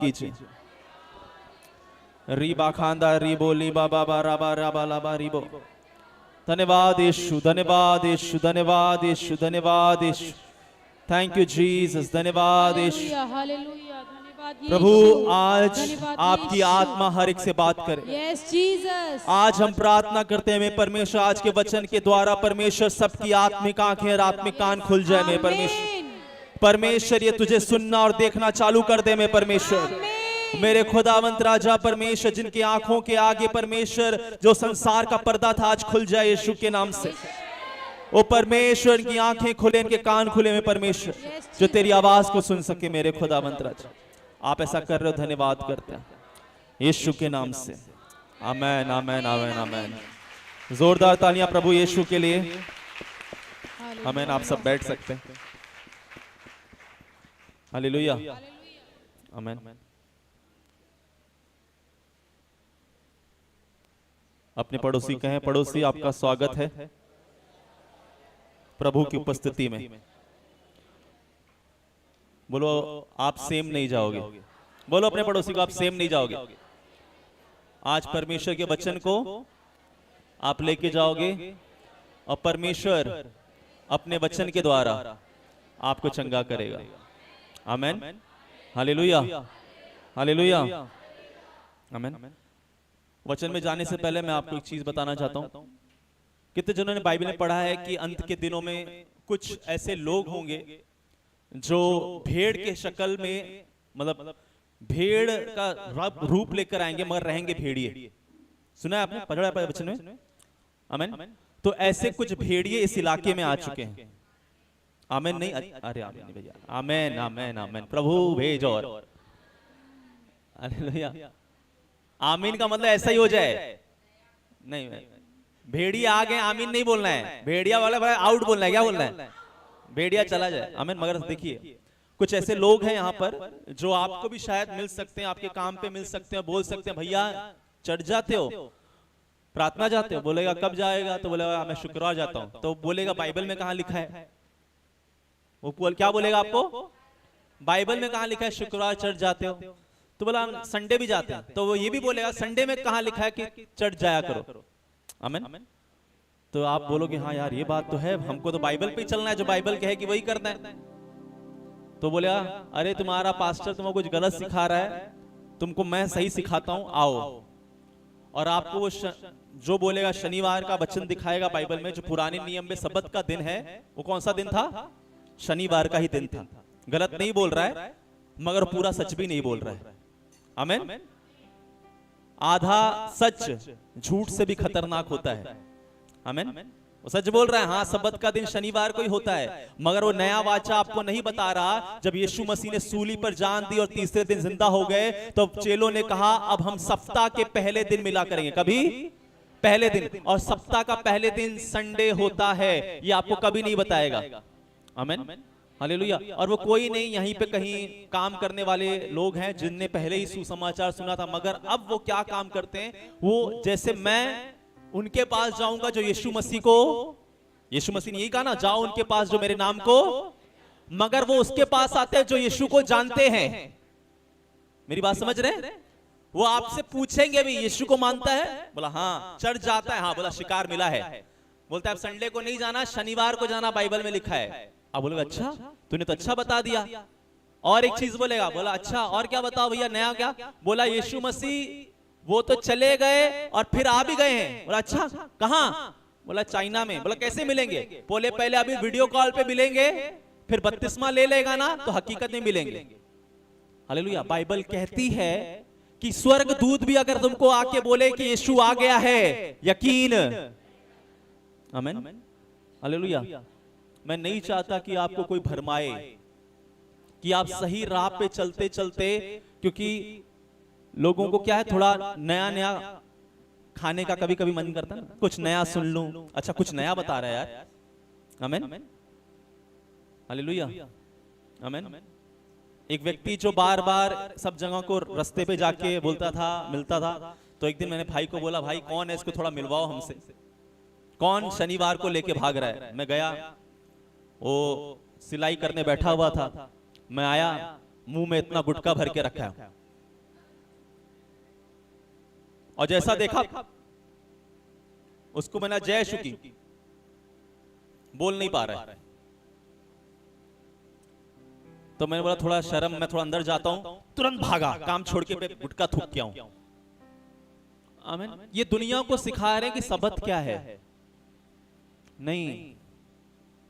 कीजिए। रीबा खांदा रीबो लीबा बाबा राबा राबा लाबा रीबो। धन्यवाद यीशु, धन्यवाद यीशु, धन्यवाद यीशु, धन्यवाद यीशु। थैंक यू जीसस, धन्यवाद यीशु। प्रभु आज आपकी आत्मा हर एक से बात करे। Yes Jesus. आज हम प्रार्थना करते हैं मैं परमेश्वर, आज के वचन के द्वारा परमेश्वर सबकी आत्मिक आंखें और आत्मिक कान खुल जाए। मैं परमेश्वर, परमेश्वर ये तुझे सुनना और देखना चालू कर दे। मैं परमेश्वर, मेरे खुदावंत राजा परमेश्वर, जिनकी आंखों के आगे परमेश्वर जो संसार का पर्दा था आज खुल जाए यीशु के नाम से। ओ परमेश्वर की आंखें खुले, इनके कान खुले में परमेश्वर, जो तेरी आवाज को सुन सके। मेरे खुदावंत राजा आप ऐसा कर रहे हो, धन्यवाद करते हैं यीशु के नाम से। आमेन आमेन आमेन आमेन। जोरदार तालियां प्रभु यीशु के लिए। आमेन। आप सब बैठ सकते हैं। Hallelujah amen. अपने पड़ोसी कहें, पड़ोसी आपका स्वागत है प्रभु की उपस्थिति में। बोलो आप सेम नहीं जाओगे। बोलो अपने पड़ोसी को, आप सेम नहीं जाओगे। आज परमेश्वर के वचन को आप लेके जाओगे और परमेश्वर अपने वचन के द्वारा आपको चंगा करेगा। आमेन। Hallelujah hallelujah amen. वचन में जाने से पहले मैं आपको एक चीज बताना चाहता हूं। कितने जनों ने बाइबल में पढ़ा है कि अंत के दिनों में कुछ ऐसे लोग होंगे जो भेड़ के शक्ल में, मतलब भेड़ का रूप लेकर आएंगे मगर रहेंगे भेड़िए। सुना है आपने, पढ़ा है वचन में? आमेन। तो ऐसे कुछ भेड़िए इस इलाके में आ चुके हैं। आमेन नहीं, अरे आमेन नहीं भैया। आमेन आमेन आमेन। प्रभु भेज और हालेलुया। आमीन का मतलब ऐसा ही हो जाए नहीं, भेड़िया आ गए आमीन नहीं बोलना है। भेड़िया वाला भाई आउट बोलना है। क्या बोलना है? भेड़िया चला जाए। आमीन। मगर देखिए कुछ ऐसे लोग हैं यहाँ पर जो आपको भी शायद मिल सकते हैं, आपके काम पे मिल सकते हैं, बोल सकते हैं भैया चढ़ जाते हो, प्रार्थना जाते हो? बोलेगा कब जाएगा? तो बोलेगा मैं शुक्रवार जाता हूँ। तो बोलेगा बाइबल में कहाँ लिखा है? वो क्या बोलेगा आपको? बाइबल में कहाँ लिखा है शुक्रवार चढ़ जाते हो? तो बोला संडे भी जाते हैं। तो वो ये भी बोलेगा संडे में कहाँ लिखा है कि चढ़ जाया करो। आमीन। तो आप बोलोगे हाँ यार ये बात तो है, हमको तो बाइबल पे ही चलना है, जो बाइबल कहे कि वही करना है। तो बोलेगा अरे तुम्हारा पास्टर तुमको कुछ गलत सिखा रहा है, तुमको मैं सही सिखाता हूं, आओ। और आपको वो जो बोलेगा शनिवार का वचन दिखाएगा बाइबल में, जो पुराने नियम में सबत का दिन है, वो कौन सा दिन था? शनिवार का ही दिन था। गलत नहीं बोल रहा है मगर पूरा सच भी नहीं बोल रहा है। आमीन। आधा सच झूठ से भी खतरनाक होता है। आमीन। वो सच बोल रहा है, हाँ सबत का दिन शनिवार को ही होता है, मगर वो नया वाचा आपको नहीं बता रहा। जब यीशु मसीह ने सूली पर जान दी और तीसरे दिन जिंदा हो गए, तो चेलों ने कहा अब हम सप्ताह के पहले दिन मिला करेंगे। कभी पहले दिन, और सप्ताह का पहले दिन संडे होता है, ये आपको कभी नहीं बताएगा। आमीन हालेलुया। और वो कोई नहीं, यहीं पे कहीं काम करने वाले लोग हैं जिनने पहले ही सुसमाचार सुना था, मगर अब वो क्या काम करते हैं? वो जैसे मैं उनके पास जाऊंगा जो यीशु मसीह को, यीशु मसीह ने यही कहा ना, जाओ उनके पास जो मेरे नाम को, मगर वो उसके पास आते हैं जो यीशु को जानते हैं। मेरी बात समझ रहे हैं? वो आपसे पूछेंगे भी यीशु को मानता है? बोला हाँ। चढ़ जाता है? हाँ। बोला शिकार मिला है? बोलता है अब संडे को नहीं जाना, शनिवार को जाना, बाइबल में लिखा है। अब बोलेगा अच्छा तूने तो अच्छा बता दिया। और एक चीज बोलेगा, बोला अच्छा और क्या बताओ भैया नया क्या? बोला यीशु मसीह वो तो चले गए और फिर आ भी गए हैं। बोला अच्छा कहां? बोला चाइना में। बोला कैसे मिलेंगे? बोले पहले अभी वीडियो कॉल पे मिलेंगे, फिर बपतिस्मा ले लेगा ना तो हकीकत में मिलेंगे। हालेलुया। बाइबल कहती है कि स्वर्ग दूत भी अगर तुमको आके बोले कि यीशु आ गया है, यकीन। आमीन हालेलुया। मैं नहीं चाहता कि आपको कोई भरमाए कि आप सही राह पे चलते चलते, क्योंकि लोगों को क्या है थोड़ा नया नया खाने का कभी कभी मन करता है, कुछ नया सुन लूं। अच्छा कुछ नया बता रहा है यार। आमीन हालेलुया आमीन। एक व्यक्ति जो बार बार सब जगह को रास्ते पे जाके बोलता था, मिलता था, तो एक दिन मैंने भाई को बोला भाई कौन है इसको थोड़ा मिलवाओ हमसे, कौन शनिवार को लेके भाग रहा है। मैं गया, वो सिलाई करने बैठा हुआ था, मैं आया, मुंह में इतना गुटखा भर के रखा है। और जैसा देखा उसको मैंने जय यीशु की, बोल नहीं पा रहा है। तो मैंने बोला थोड़ा शर्म, मैं थोड़ा अंदर जाता हूं, तुरंत भागा, काम छोड़ के गुटखा थूक के आऊं। आमीन। ये दुनिया को सिखा रहे हैं कि सबत क्या है, नहीं।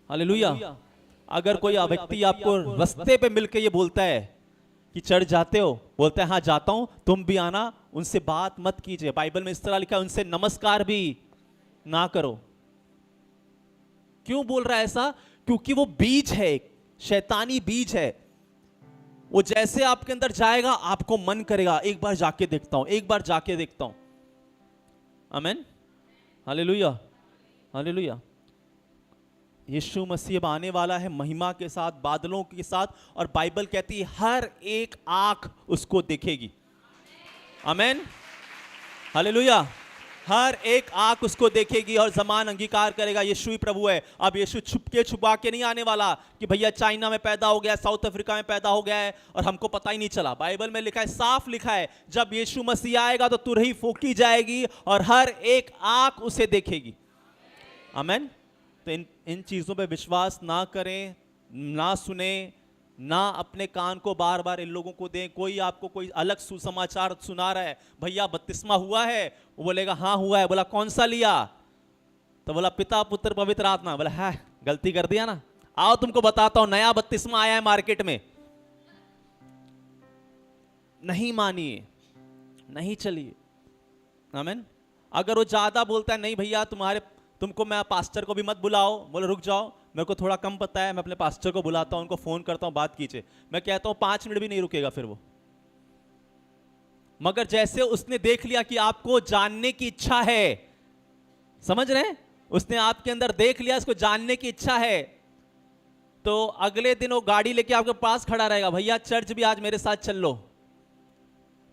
हालेलुया। अगर कोई व्यक्ति आपको रास्ते पे मिलके ये बोलता है कि चढ़ जाते हो, बोलता है हाँ जाता हूं, तुम भी आना, उनसे बात मत कीजिए। बाइबल में इस तरह लिखा है, उनसे नमस्कार भी ना करो। क्यों बोल रहा है ऐसा? क्योंकि वो बीज है, शैतानी बीज है। वो जैसे आपके अंदर जाएगा आपको मन करेगा एक बार जाके देखता हूं, एक बार जाके देखता हूं। आमीन। Hallelujah, hallelujah. यीशु मसीह अब आने वाला है महिमा के साथ, बादलों के साथ, और बाइबल कहती है हर एक आंख उसको देखेगी। आमीन, हालेलुया। हर एक आंख उसको देखेगी और जमान अंगीकार करेगा यीशु ही प्रभु है। अब यीशु छुपके छुपा के नहीं आने वाला कि भैया चाइना में पैदा हो गया, साउथ अफ्रीका में पैदा हो गया है और हमको पता ही नहीं चला। बाइबल में लिखा है, साफ लिखा है, जब यीशु मसीह आएगा तो तुरही फूकी जाएगी और हर एक आंख उसे देखेगी। आमीन। तो इन चीजों पे विश्वास ना करें, ना सुने, ना अपने कान को बार बार इन लोगों को दें। कोई आपको कोई अलग सुसमाचार सुना रहा है, भैया बपतिस्मा हुआ है, वो बोलेगा हाँ हुआ है। बोला कौन सा लिया? तो बोला पिता पुत्र पवित्र आत्मा। बोला है गलती कर दिया ना, आओ तुमको बताता हूं, नया बपतिस्मा आया है मार्केट में। नहीं मानिए, नहीं चलिए। आमीन। अगर वो ज्यादा बोलता है, नहीं भैया तुमको मैं पास्टर को भी मत बुलाओ, बोले रुक जाओ, मेरे को थोड़ा कम पता है, मैं अपने पास्टर को बुलाता हूं, उनको फोन करता हूं, बात कीजिए। मैं कहता हूं 5 मिनट भी नहीं रुकेगा फिर वो। मगर जैसे उसने देख लिया कि आपको जानने की इच्छा है, समझ रहे हैं, उसने आपके अंदर देख लिया इसको जानने की इच्छा है, तो अगले दिन वो गाड़ी लेके आपके पास खड़ा रहेगा, भैया चर्च भी आज मेरे साथ चल लो,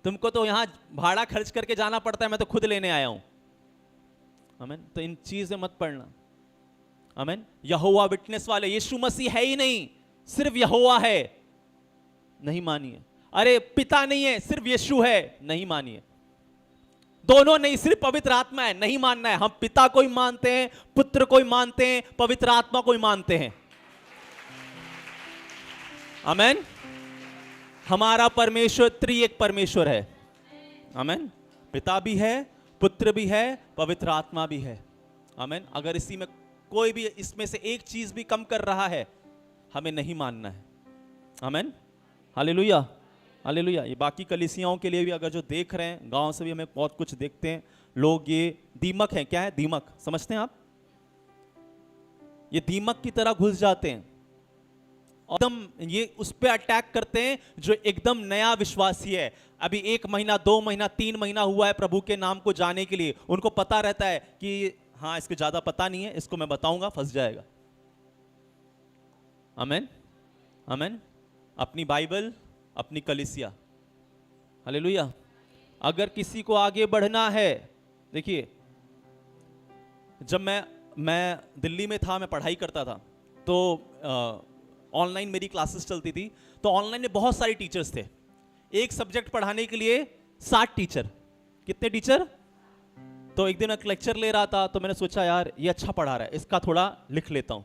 तुमको तो यहां भाड़ा खर्च करके जाना पड़ता है, मैं तो खुद लेने आया हूं। आमीन। तो इन चीजें मत पढ़ना। आमीन। यहोवा विटनेस वाले, यीशु मसीह है ही नहीं, सिर्फ यहोवा है, नहीं मानिए। अरे पिता नहीं है, सिर्फ यीशु है, नहीं मानिए। दोनों नहीं, सिर्फ पवित्र आत्मा है, नहीं मानना है। हम पिता को ही मानते हैं, पुत्र को ही मानते हैं, पवित्र आत्मा को ही मानते हैं। आमीन। हमारा परमेश्वर त्रिएक परमेश्वर है। आमीन। पिता भी है, पुत्र भी है, पवित्र आत्मा भी है। आमीन। अगर इसी में कोई भी इसमें से एक चीज भी कम कर रहा है, हमें नहीं मानना है। आमीन। Hallelujah, hallelujah. ये बाकी कलीसियाओं के लिए भी, अगर जो देख रहे हैं, गांव से भी हमें बहुत कुछ देखते हैं लोग, ये दीमक है। क्या है दीमक? समझते हैं आप? ये दीमक की तरह घुस जाते हैं, एकदम ये उस पे अटैक करते हैं जो एकदम नया विश्वासी है, अभी 1 महीना 2 महीना 3 महीना हुआ है प्रभु के नाम को जाने के लिए। उनको पता रहता है कि हाँ इसको ज्यादा पता नहीं है, इसको मैं बताऊंगा, फंस जाएगा। आमीन, आमीन। अपनी बाइबल, अपनी कलीसिया। हालेलुया। अगर किसी को आगे बढ़ना है, देखिए जब मैं दिल्ली में था, मैं पढ़ाई करता था, तो ऑनलाइन मेरी क्लासेस चलती थी, तो ऑनलाइन में बहुत सारे टीचर्स थे। एक सब्जेक्ट पढ़ाने के लिए 60 टीचर। कितने टीचर? तो एक दिन एक लेक्चर ले रहा था, तो मैंने सोचा यार ये अच्छा पढ़ा रहा है, इसका थोड़ा लिख लेता हूं।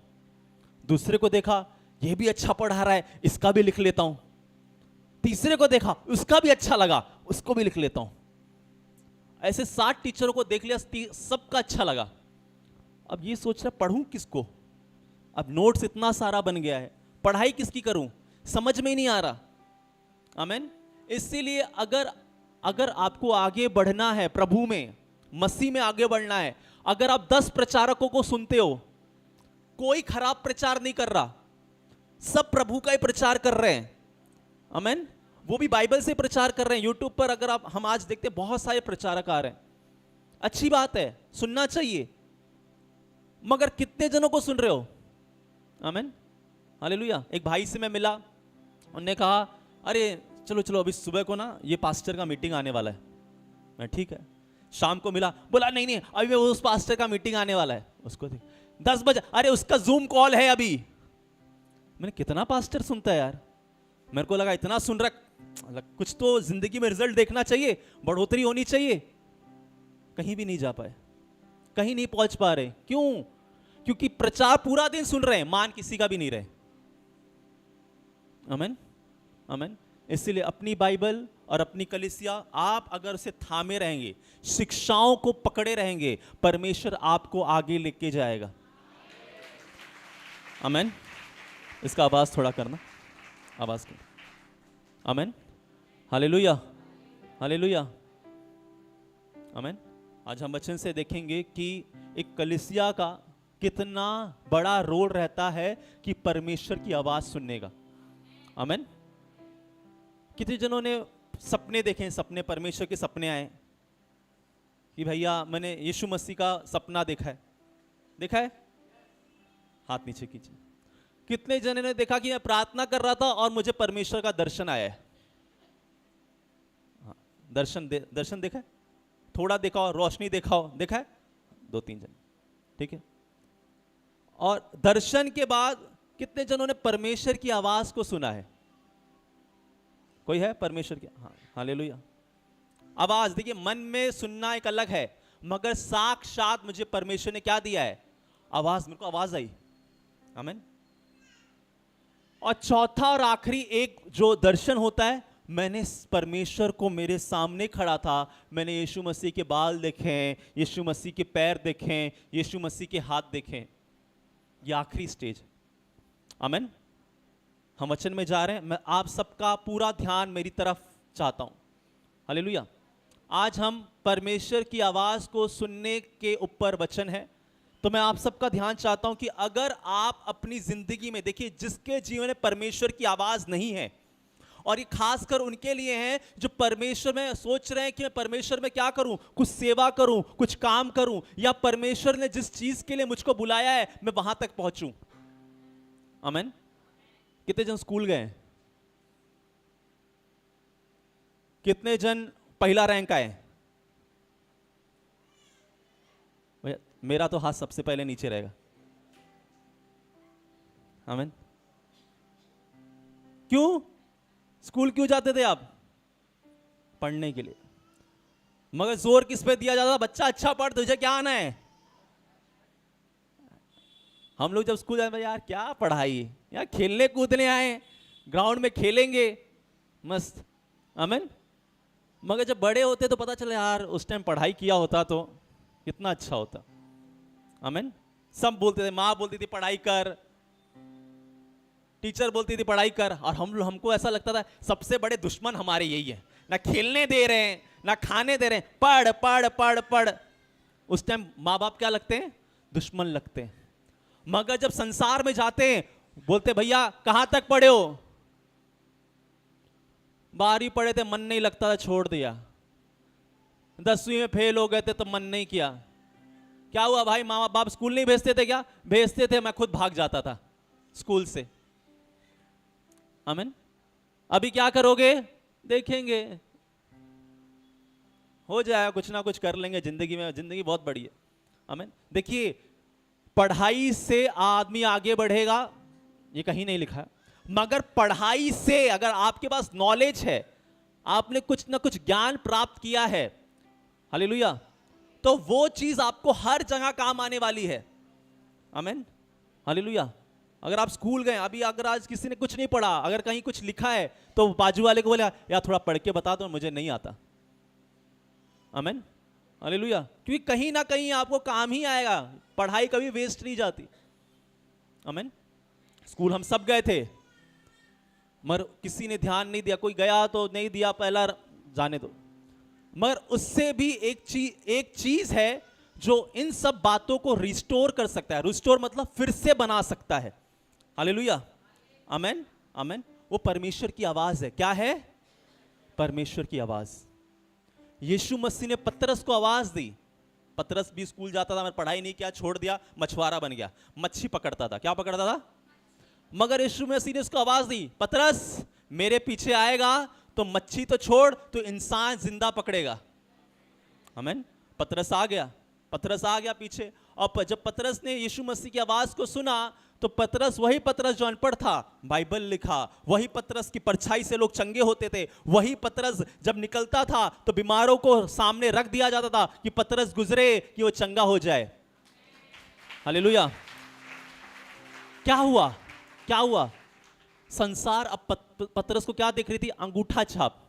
दूसरे को देखा, ये भी अच्छा पढ़ा रहा है, इसका भी लिख लेता हूं। तीसरे को देखा, उसका भी अच्छा लगा, उसको भी लिख लेता हूं। ऐसे 60 टीचरों को देख लिया, सबका अच्छा लगा। अब ये सोच रहा पढ़ूं किसको? अब नोट्स इतना सारा बन गया है, पढ़ाई किसकी करूं, समझ में ही नहीं आ रहा। आमीन। इसीलिए अगर आपको आगे बढ़ना है, प्रभु में, मसीह में आगे बढ़ना है, अगर आप 10 प्रचारकों को सुनते हो, कोई खराब प्रचार नहीं कर रहा, सब प्रभु का ही प्रचार कर रहे हैं। आमीन। वो भी बाइबल से प्रचार कर रहे हैं। यूट्यूब पर अगर हम आज देखते हैं, बहुत सारे प्रचारक आ रहे हैं, अच्छी बात है, सुनना चाहिए, मगर कितने जनों को सुन रहे हो? आमीन, हालेलुया। एक भाई से मैं मिला, उन्होंने कहा अरे चलो चलो अभी सुबह को ना ये पास्टर का मीटिंग आने वाला है। मैं ठीक है। शाम को मिला, बोला नहीं नहीं अभी उस पास्टर का मीटिंग आने वाला है, उसको 10 बजे, अरे उसका जूम कॉल है अभी। मैंने कितना पास्टर सुनता है यार, मेरे को लगा इतना सुन रहा, कुछ तो जिंदगी में रिजल्ट देखना चाहिए, बढ़ोतरी होनी चाहिए। कहीं भी नहीं जा पाए, कहीं नहीं पहुंच पा रहे। क्यों? क्योंकि प्रचार पूरा दिन सुन रहे हैं, मान किसी का भी नहीं रहे। आमीन, आमीन। इसलिए अपनी बाइबल और अपनी कलीसिया, आप अगर उसे थामे रहेंगे, शिक्षाओं को पकड़े रहेंगे, परमेश्वर आपको आगे लेके जाएगा। आमीन। इसका आवाज थोड़ा करना, आवाज कर। आमीन, हालेलुया, हालेलुया, आमीन। आज हम वचन से देखेंगे कि एक कलीसिया का कितना बड़ा रोल रहता है कि परमेश्वर की आवाज सुनने का। आमीन। कितने जनों ने सपने देखे, सपने, परमेश्वर के सपने आए कि भैया मैंने यीशु मसीह का सपना देखा है? देखा है? हाथ नीचे कीजिए। कितने जनों ने देखा कि मैं प्रार्थना कर रहा था और मुझे परमेश्वर का दर्शन आया है? दर्शन देखा है? थोड़ा देखा हो, रोशनी देखा हो, देखा है? 2-3 जन, ठीक है। और दर्शन के बाद कितने जनों ने परमेश्वर की आवाज को सुना है? कोई है परमेश्वर की? हाँ, हालेलुया। आवाज देखिए, मन में सुनना एक अलग है, मगर साक्षात मुझे परमेश्वर ने क्या दिया है? आवाज। मेरे को आवाज आई। आमीन। और चौथा और आखिरी एक जो दर्शन होता है, मैंने परमेश्वर को, मेरे सामने खड़ा था, मैंने यीशु मसीह के बाल देखे, यीशु मसीह के पैर देखे, यीशु मसीह के हाथ देखे। ये आखिरी स्टेज। आमीन। हम वचन में जा रहे हैं। मैं आप सबका पूरा ध्यान मेरी तरफ चाहता हूं। हालेलुया। आज हम परमेश्वर की आवाज को सुनने के ऊपर वचन है, तो मैं आप सबका ध्यान चाहता हूं कि अगर आप अपनी जिंदगी में, देखिए जिसके जीवन में परमेश्वर की आवाज नहीं है, और ये खासकर उनके लिए है जो परमेश्वर में सोच रहे हैं कि मैं परमेश्वर में क्या करूं, कुछ सेवा करूं, कुछ काम करूं, या परमेश्वर ने जिस चीज के लिए मुझको बुलाया है मैं वहां तक पहुंचूं। आमीन। कितने जन स्कूल गए? कितने जन पहला रैंक आए? मेरा तो हाथ सबसे पहले नीचे रहेगा। आमीन। क्यों? स्कूल क्यों जाते थे आप? पढ़ने के लिए। मगर जोर किस पे दिया जाता? बच्चा अच्छा पढ़, तुझे क्या आना है? हम लोग जब स्कूल जाते यार क्या पढ़ाई, यार खेलने कूदने आए, ग्राउंड में खेलेंगे, मस्त। आमीन। मगर जब बड़े होते तो पता चला यार उस टाइम पढ़ाई किया होता तो कितना अच्छा होता। आमीन। सब बोलते थे, माँ बोलती थी पढ़ाई कर, टीचर बोलती थी पढ़ाई कर, और हमको ऐसा लगता था सबसे बड़े दुश्मन हमारे यही है, ना खेलने दे रहे हैं ना खाने दे रहे हैं, पढ़ पढ़ पढ़ पढ़। उस टाइम माँ बाप क्या लगते हैं? दुश्मन लगते हैं। मगर जब संसार में जाते हैं, बोलते भैया कहां तक पढ़े हो? 12वीं पढ़े थे, मन नहीं लगता था, छोड़ दिया। 10वीं में फेल हो गए थे तो मन नहीं किया। क्या हुआ भाई, माँ बाप स्कूल नहीं भेजते थे क्या? भेजते थे, मैं खुद भाग जाता था स्कूल से। आमीन। अभी क्या करोगे? देखेंगे, हो जाएगा, कुछ ना कुछ कर लेंगे जिंदगी में, जिंदगी बहुत बड़ी है। आमीन। देखिए, पढ़ाई से आदमी आगे बढ़ेगा, ये कहीं नहीं लिखा है, मगर पढ़ाई से अगर आपके पास नॉलेज है, आपने कुछ ना कुछ ज्ञान प्राप्त किया है, हालेलुया, तो वो चीज आपको हर जगह काम आने वाली है। आमीन, हालेलुया। अगर आप स्कूल गए, अभी अगर आज किसी ने कुछ नहीं पढ़ा, अगर कहीं कुछ लिखा है तो बाजू वाले को बोले यार थोड़ा पढ़ के बता दो, मुझे नहीं आता। आमीन, हालेलुया। क्योंकि कहीं ना कहीं आपको काम ही आएगा, पढ़ाई कभी वेस्ट नहीं जाती। आमीन। स्कूल हम सब गए थे, मगर किसी ने ध्यान नहीं दिया, कोई गया तो नहीं दिया, पहला जाने दो। मगर उससे भी एक चीज है जो इन सब बातों को रिस्टोर कर सकता है। रिस्टोर मतलब फिर से बना सकता है। हालेलुया, आमीन, आमीन। वो परमेश्वर की आवाज है। क्या है? परमेश्वर की आवाज। यीशु मसीह ने पतरस को आवाज दी। पतरस भी स्कूल जाता था, मैं पढ़ाई नहीं किया, छोड़ दिया, मछुआरा बन गया, मच्छी पकड़ता था। क्या पकड़ता था? मगर यीशु मसीह ने उसको आवाज दी, पतरस मेरे पीछे आएगा तो मच्छी तो छोड़, तो इंसान जिंदा पकड़ेगा। आमीन। पतरस आ गया, पतरस आ गया पीछे। और जब पतरस ने यीशु मसीह की आवाज को सुना तो पतरस, वही पतरस जो अनपढ़ था, बाइबल लिखा, वही पतरस की परछाई से लोग चंगे होते थे, वही पतरस जब निकलता था तो बीमारों को सामने रख दिया जाता था कि पतरस गुजरे कि वो चंगा हो जाए। हालेलुया। क्या हुआ? क्या हुआ? संसार अब पतरस को क्या देख रही थी? अंगूठा छाप।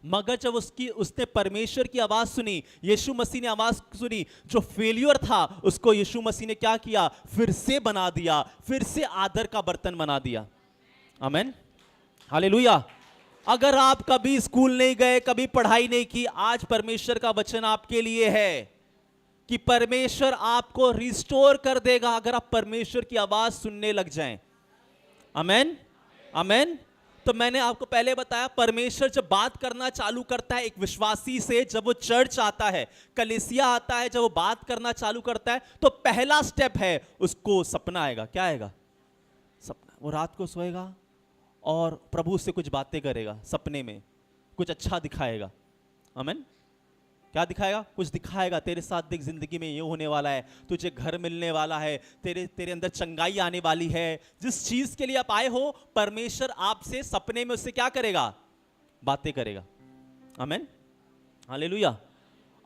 मगर जब उसने परमेश्वर की आवाज सुनी, यीशु मसीह ने आवाज सुनी, जो फेलियर था उसको यीशु मसीह ने क्या किया? फिर से बना दिया, फिर से आदर का बर्तन बना दिया। आमीन, हालेलुया। अगर आप कभी स्कूल नहीं गए, कभी पढ़ाई नहीं की, आज परमेश्वर का वचन आपके लिए है कि परमेश्वर आपको रिस्टोर कर देगा अगर आप परमेश्वर की आवाज सुनने लग जाएं। आमीन, आमीन। तो मैंने आपको पहले बताया, परमेश्वर जब बात करना चालू करता है एक विश्वासी से, जब वो चर्च आता है, कलीसिया आता है, जब वो बात करना चालू करता है, तो पहला स्टेप है उसको सपना आएगा। क्या आएगा? सपना। वो रात को सोएगा और प्रभु उससे कुछ बातें करेगा, सपने में कुछ अच्छा दिखाएगा। आमीन। क्या दिखाएगा? कुछ दिखाएगा, तेरे साथ देख जिंदगी में ये होने वाला है, तुझे घर मिलने वाला है, तेरे अंदर चंगाई आने वाली है। जिस चीज के लिए आप आए हो, परमेश्वर आपसे सपने में उससे क्या करेगा? बातें करेगा। आमीन, हालेलुया।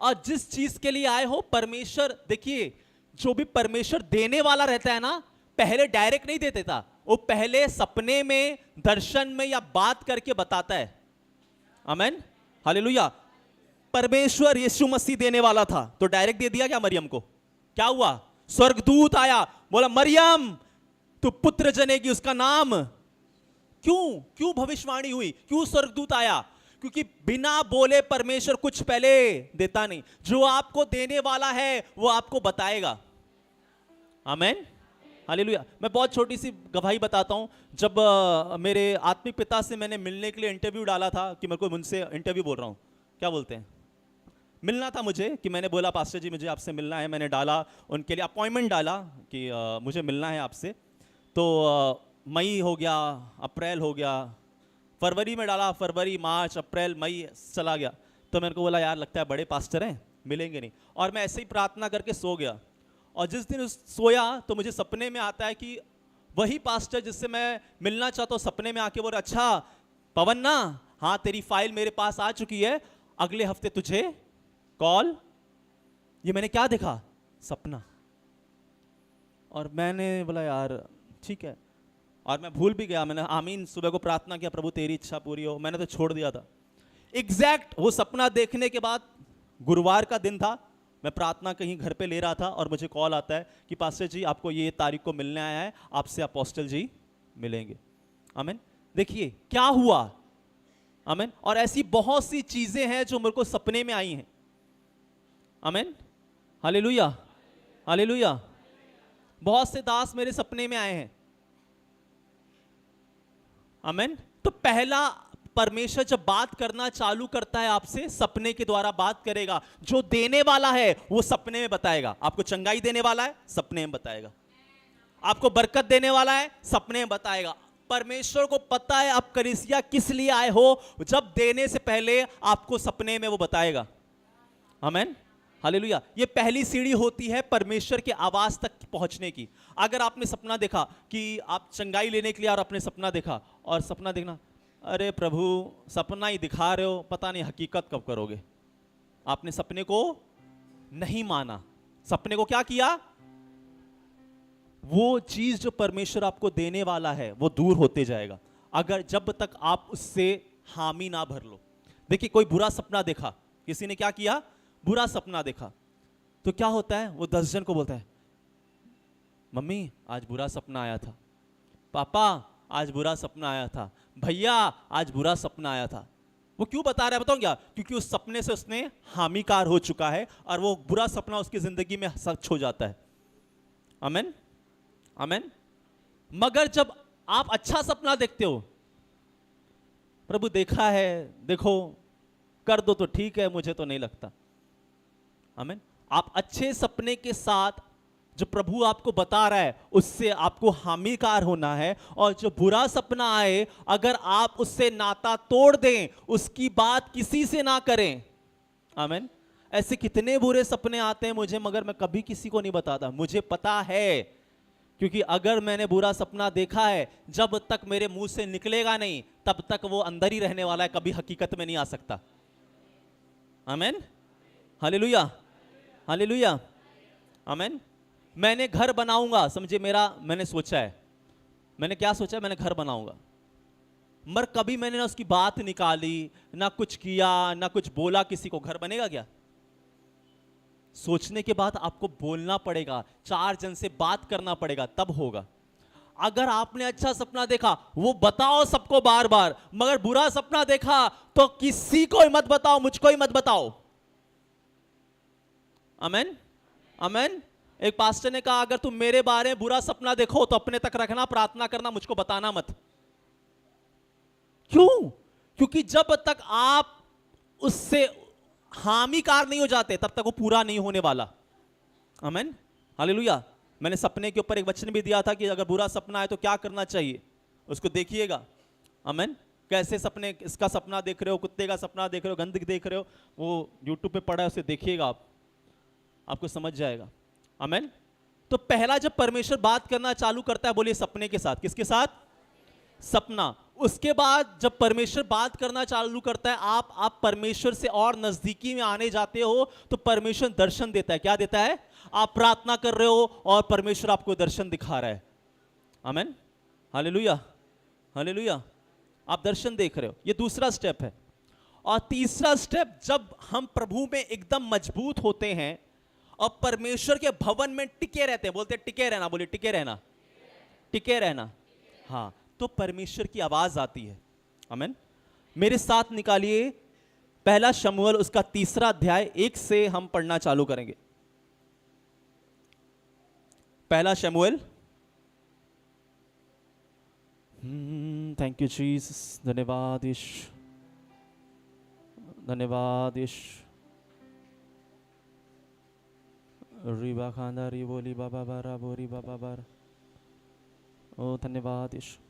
और जिस चीज के लिए आए हो, परमेश्वर, देखिए, जो भी परमेश्वर देने वाला रहता है ना, पहले डायरेक्ट नहीं दे देता, वो पहले सपने में, दर्शन में या बात करके बताता है। आमीन, हालेलुया। परमेश्वर यीशु मसीह देने वाला था तो डायरेक्ट दे दिया क्या मरियम को? क्या हुआ? स्वर्गदूत आया, बोला मरियम तू पुत्र जनेगी, उसका नाम। क्यों भविष्यवाणी हुई? क्यों स्वर्गदूत आया? क्योंकि बिना बोले परमेश्वर कुछ पहले देता नहीं। जो आपको देने वाला है वो आपको बताएगा। आमीन, हालेलुया। मैं बहुत छोटी सी गवाही बताता हूं। जब मेरे आत्मिक पिता से मैंने मिलने के लिए इंटरव्यू डाला था, कि मेरे को उनसे इंटरव्यू बोल रहा हूं, क्या बोलते हैं, मिलना था मुझे, कि मैंने बोला पास्टर जी मुझे आपसे मिलना है। मैंने डाला, उनके लिए अपॉइंटमेंट डाला कि मुझे मिलना है आपसे। तो मई हो गया, अप्रैल हो गया, फरवरी में डाला, फरवरी, मार्च, अप्रैल, मई चला गया। तो मेरे को बोला यार लगता है बड़े पास्टर हैं, मिलेंगे नहीं। और मैं ऐसे ही प्रार्थना करके सो गया। और जिस दिन सोया तो मुझे सपने में आता है कि वही पास्टर जिससे मैं मिलना चाहता हूँ, सपने में आके बोला, अच्छा पवन ना, हाँ तेरी फाइल मेरे पास आ चुकी है, अगले हफ्ते तुझे कॉल। ये मैंने क्या देखा? सपना। और मैंने बोला यार ठीक है, और मैं भूल भी गया। मैंने आमीन सुबह को प्रार्थना किया, प्रभु तेरी इच्छा पूरी हो, मैंने तो छोड़ दिया था। एग्जैक्ट वो सपना देखने के बाद गुरुवार का दिन था, मैं प्रार्थना कहीं घर पे ले रहा था और मुझे कॉल आता है कि पास्टर जी आपको ये तारीख को मिलने आया है, आपसे अपोस्टल जी मिलेंगे। आमीन। देखिए क्या हुआ। आमीन। और ऐसी बहुत सी चीजें हैं जो मेरे को सपने में आई हैं। आमीन, हालेलुया, हालेलुया। बहुत से दास मेरे सपने में आए हैं। आमीन। तो पहला, परमेश्वर जब बात करना चालू करता है आपसे, सपने के द्वारा बात करेगा। जो देने वाला है वो सपने में बताएगा। आपको चंगाई देने वाला है, सपने में बताएगा। आपको बरकत देने वाला है, सपने में बताएगा। परमेश्वर को पता है आप कलीसिया किस लिए आए हो, जब देने से पहले आपको सपने में वो बताएगा। आमीन, हालेलुया। ये पहली सीढ़ी होती है परमेश्वर के आवाज तक पहुंचने की। अगर आपने सपना देखा कि आप चंगाई लेने के लिए और अपने सपना देखा, और सपना देखना, अरे प्रभु सपना ही दिखा रहे हो, पता नहीं हकीकत कब करोगे। आपने सपने को नहीं माना, सपने को क्या किया? वो चीज जो परमेश्वर आपको देने वाला है वो दूर होते जाएगा, अगर जब तक आप उससे हामी ना भर लो। देखिए कोई बुरा सपना देखा, किसी ने क्या किया? बुरा सपना देखा, तो क्या होता है? वो 10 जन को बोलता है, मम्मी आज बुरा सपना आया था, पापा आज बुरा सपना आया था, भैया आज बुरा सपना आया था। वो क्यों बता रहा है बताऊं क्या? क्योंकि उस सपने से उसने हामिकार हो चुका है और वो बुरा सपना उसकी जिंदगी में सच हो जाता है। आमीन, आमीन। मगर जब आप अच्छा सपना देखते हो, प्रभु देखा है, देखो कर दो तो ठीक है, मुझे तो नहीं लगता। आमीन। आप अच्छे सपने के साथ जो प्रभु आपको बता रहा है उससे आपको हामिकार होना है, और जो बुरा सपना आए अगर आप उससे नाता तोड़ दें, उसकी बात किसी से ना करें। आमीन। ऐसे कितने बुरे सपने आते हैं मुझे, मगर मैं कभी किसी को नहीं बताता। मुझे पता है क्योंकि अगर मैंने बुरा सपना देखा है, जब तक मेरे मुंह से निकलेगा नहीं तब तक वो अंदर ही रहने वाला है, कभी हकीकत में नहीं आ सकता। आमीन, हालेलुया, हालेलुया, आमीन। मैंने घर बनाऊंगा, समझे, मैंने सोचा है, मैंने क्या सोचा है, मैंने घर बनाऊंगा, मगर कभी मैंने ना उसकी बात निकाली, ना कुछ किया, ना कुछ बोला किसी को, घर बनेगा क्या? सोचने के बाद आपको बोलना पड़ेगा, 4 जन से बात करना पड़ेगा, तब होगा। अगर आपने अच्छा सपना देखा वो बताओ सबको बार बार, मगर बुरा सपना देखा तो किसी को ही मत बताओ, मुझको ही मत बताओ। आमीन, आमीन। एक पास्टर ने कहा, अगर तुम मेरे बारे में बुरा सपना देखो तो अपने तक रखना, प्रार्थना करना, मुझको बताना मत। क्यों? क्योंकि जब तक आप उससे हामिकार नहीं हो जाते तब तक वो पूरा नहीं होने वाला। आमीन, हालेलुया। मैंने सपने के ऊपर एक वचन भी दिया था कि अगर बुरा सपना है तो क्या करना चाहिए, उसको देखिएगा। आमीन। कैसे सपने, इसका सपना देख रहे हो, कुत्ते का सपना देख रहे हो, गंदगी देख रहे हो, वो यूट्यूब पे पड़ा है, उसे देखिएगा, आपको समझ जाएगा। आमीन। तो पहला जब परमेश्वर बात करना चालू करता है, बोलिए सपने के साथ। किसके साथ? सपना। उसके बाद जब परमेश्वर बात करना चालू करता है, आप परमेश्वर से और नजदीकी में आने जाते हो, तो परमेश्वर दर्शन देता है। क्या देता है? आप प्रार्थना कर रहे हो और परमेश्वर आपको दर्शन दिखा रहा है। आमीन, हालेलुया, हालेलुया। आप दर्शन देख रहे हो, ये दूसरा स्टेप है। और तीसरा स्टेप, जब हम प्रभु में एकदम मजबूत होते हैं और परमेश्वर के भवन में टिके रहते हैं, बोलते हैं टिके रहना, बोलिए टिके रहना, टिके रहना। हाँ, तो परमेश्वर की आवाज आती है। आमीन। मेरे साथ निकालिए पहला शमूएल, उसका 3 अध्याय, 1 से हम पढ़ना चालू करेंगे। पहला शमूएल। थैंक यू जीसस, धन्यवाद यीशु, धन्यवाद यीशु। रिबा खांदा री बोली बाबा बारा बोरी बाबा बारा, ओ धन्यवाद यीशु।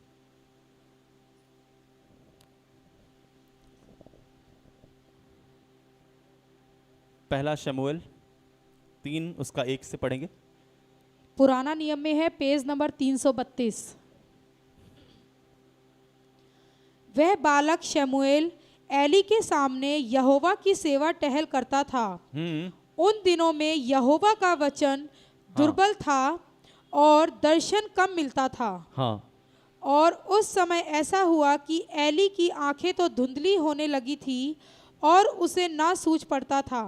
पहला शमूएल 3 उसका 1 से पढ़ेंगे। पुराना नियम में है, पेज नंबर 332। वह बालक शमूएल एली के सामने यहोवा की सेवा टहल करता था। उन दिनों में यहोवा का वचन दुर्बल था और दर्शन कम मिलता था। हाँ। और उस समय ऐसा हुआ कि एली की आंखें तो धुंधली होने लगी थी और उसे ना सूझ पड़ता था।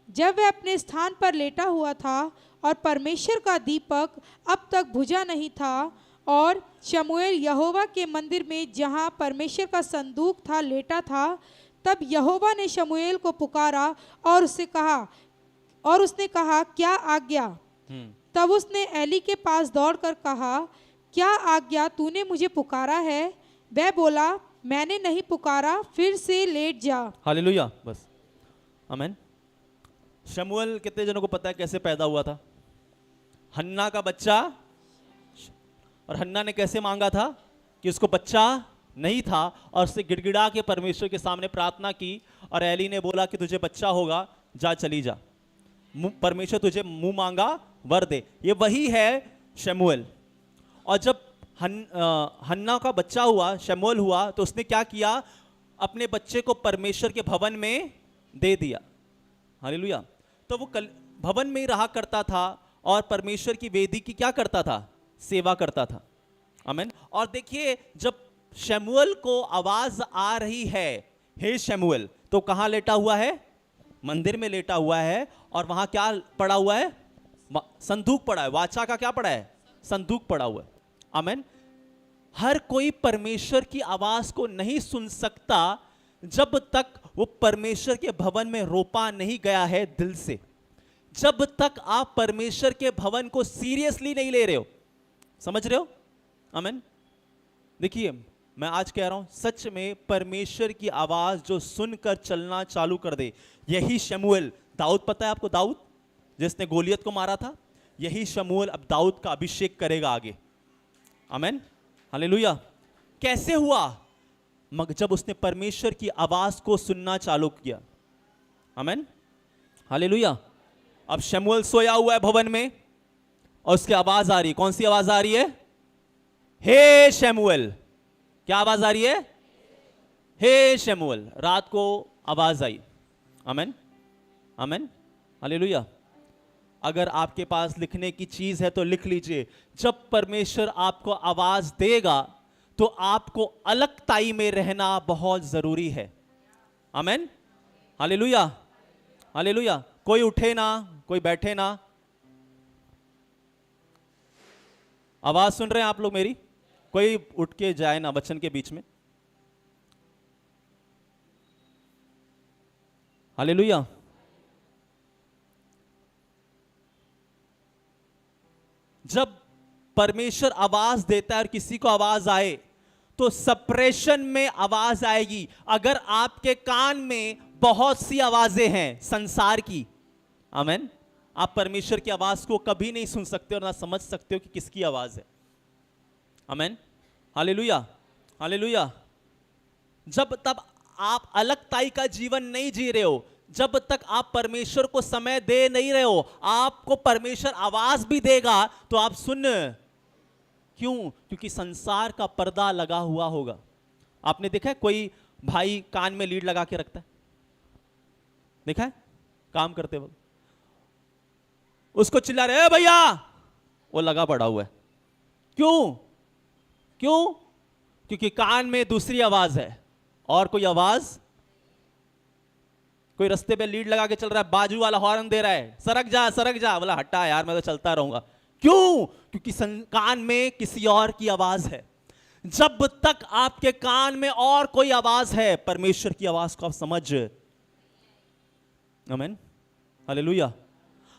जब वह अपने स्थान पर लेटा हुआ था और परमेश्वर का दीपक अब तक बुझा नहीं था, और शमूएल यहोवा के मंदिर में जहाँ परमेश्वर का संदूक था लेटा था, तब यहोवा ने शमूएल को पुकारा और उसने कहा क्या आज्ञा? तब उसने एली के पास दौड़कर कहा, क्या आज्ञा, तूने मुझे पुकारा है? वह बोला, मैंने नहीं पुकारा, फिर से लेट जा। हालेलुया, बस। आमीन। शमूएल कितने जनों को पता है कैसे पैदा हुआ था? हन्ना का बच्चा। और हन्ना ने कैसे मांगा था कि उसको बच्चा नहीं था, और उससे गिड़गिड़ा के परमेश्वर के सामने प्रार्थना की, और एली ने बोला कि तुझे बच्चा होगा, जा चली जा, परमेश्वर तुझे मुंह मांगा वर दे। ये वही है शमूएल। और जब हन्ना का बच्चा हुआ, शमूएल हुआ, तो उसने क्या किया? अपने बच्चे को परमेश्वर के भवन में दे दिया। हालेलुया। तो वो भवन में ही रहा करता था और परमेश्वर की वेदी की क्या करता था? सेवा करता था। आमीन। और देखिए, जब शमूएल को आवाज आ रही है, हे शमूएल, तो कहां लेटा हुआ है? मंदिर में लेटा हुआ है। और वहां क्या पड़ा हुआ है? संदूक पड़ा है। वाचा का क्या पड़ा है? संदूक पड़ा हुआ है। आमीन। हर कोई परमेश्वर की आवाज को नहीं सुन सकता जब तक वो परमेश्वर के भवन में रोपा नहीं गया है दिल से। जब तक आप परमेश्वर के भवन को सीरियसली नहीं ले रहे हो। समझ रहे हो? आमीन। देखिए, मैं आज कह रहा हूं, सच में परमेश्वर की आवाज जो सुनकर चलना चालू कर दे, यही शमूएल। दाऊद पता है आपको? दाऊद जिसने गोलियत को मारा था, यही शमूएल अब दाऊद का अभिषेक करेगा आगे। आमीन, हालेलुया। कैसे हुआ? मगर जब उसने परमेश्वर की आवाज को सुनना चालू किया। आमीन, हालेलुया। अब शमूएल सोया हुआ है भवन में, और उसकी आवाज आ रही है। कौन सी आवाज आ रही है? हे शमूएल। क्या आवाज आ रही है? हे शमूएल। रात को आवाज आई। आमेन, आमेन, हालेलुया। अगर आपके पास लिखने की चीज है तो लिख लीजिए, जब परमेश्वर आपको आवाज देगा तो आपको अलगताई में रहना बहुत जरूरी है। Amen, hallelujah, hallelujah. कोई उठे ना, कोई बैठे ना। आवाज सुन रहे हैं आप लोग मेरी? कोई उठ के जाए ना वचन के बीच में। हालेलुया। जब परमेश्वर आवाज देता है और किसी को आवाज आए तो सप्रेशन में आवाज आएगी। अगर आपके कान में बहुत सी आवाजें हैं संसार की, आमेन, आप परमेश्वर की आवाज को कभी नहीं सुन सकते और ना समझ सकते हो कि किसकी आवाज है। Amen, hallelujah, hallelujah. जब तक आप अलगताई का जीवन नहीं जी रहे हो, जब तक आप परमेश्वर को समय दे नहीं रहे हो, आपको परमेश्वर आवाज भी देगा तो आप सुन क्यों? क्योंकि संसार का पर्दा लगा हुआ होगा। आपने देखा है कोई भाई कान में लीड लगा के रखता है? देखा है? काम करते वक्त उसको चिल्ला रहे भैया, वो लगा पड़ा हुआ है। क्यों? क्यों? क्योंकि कान में दूसरी आवाज है और कोई आवाज। कोई रास्ते पे लीड लगा के चल रहा है, बाजू वाला हॉर्न दे रहा है, सरक जा सरक जा, बोला हटा यार मैं तो चलता रहूंगा। क्यों? क्योंकि कान में किसी और की आवाज है। जब तक आपके कान में और कोई आवाज है, परमेश्वर की आवाज को आप समझ। आमीन, हालेलुया।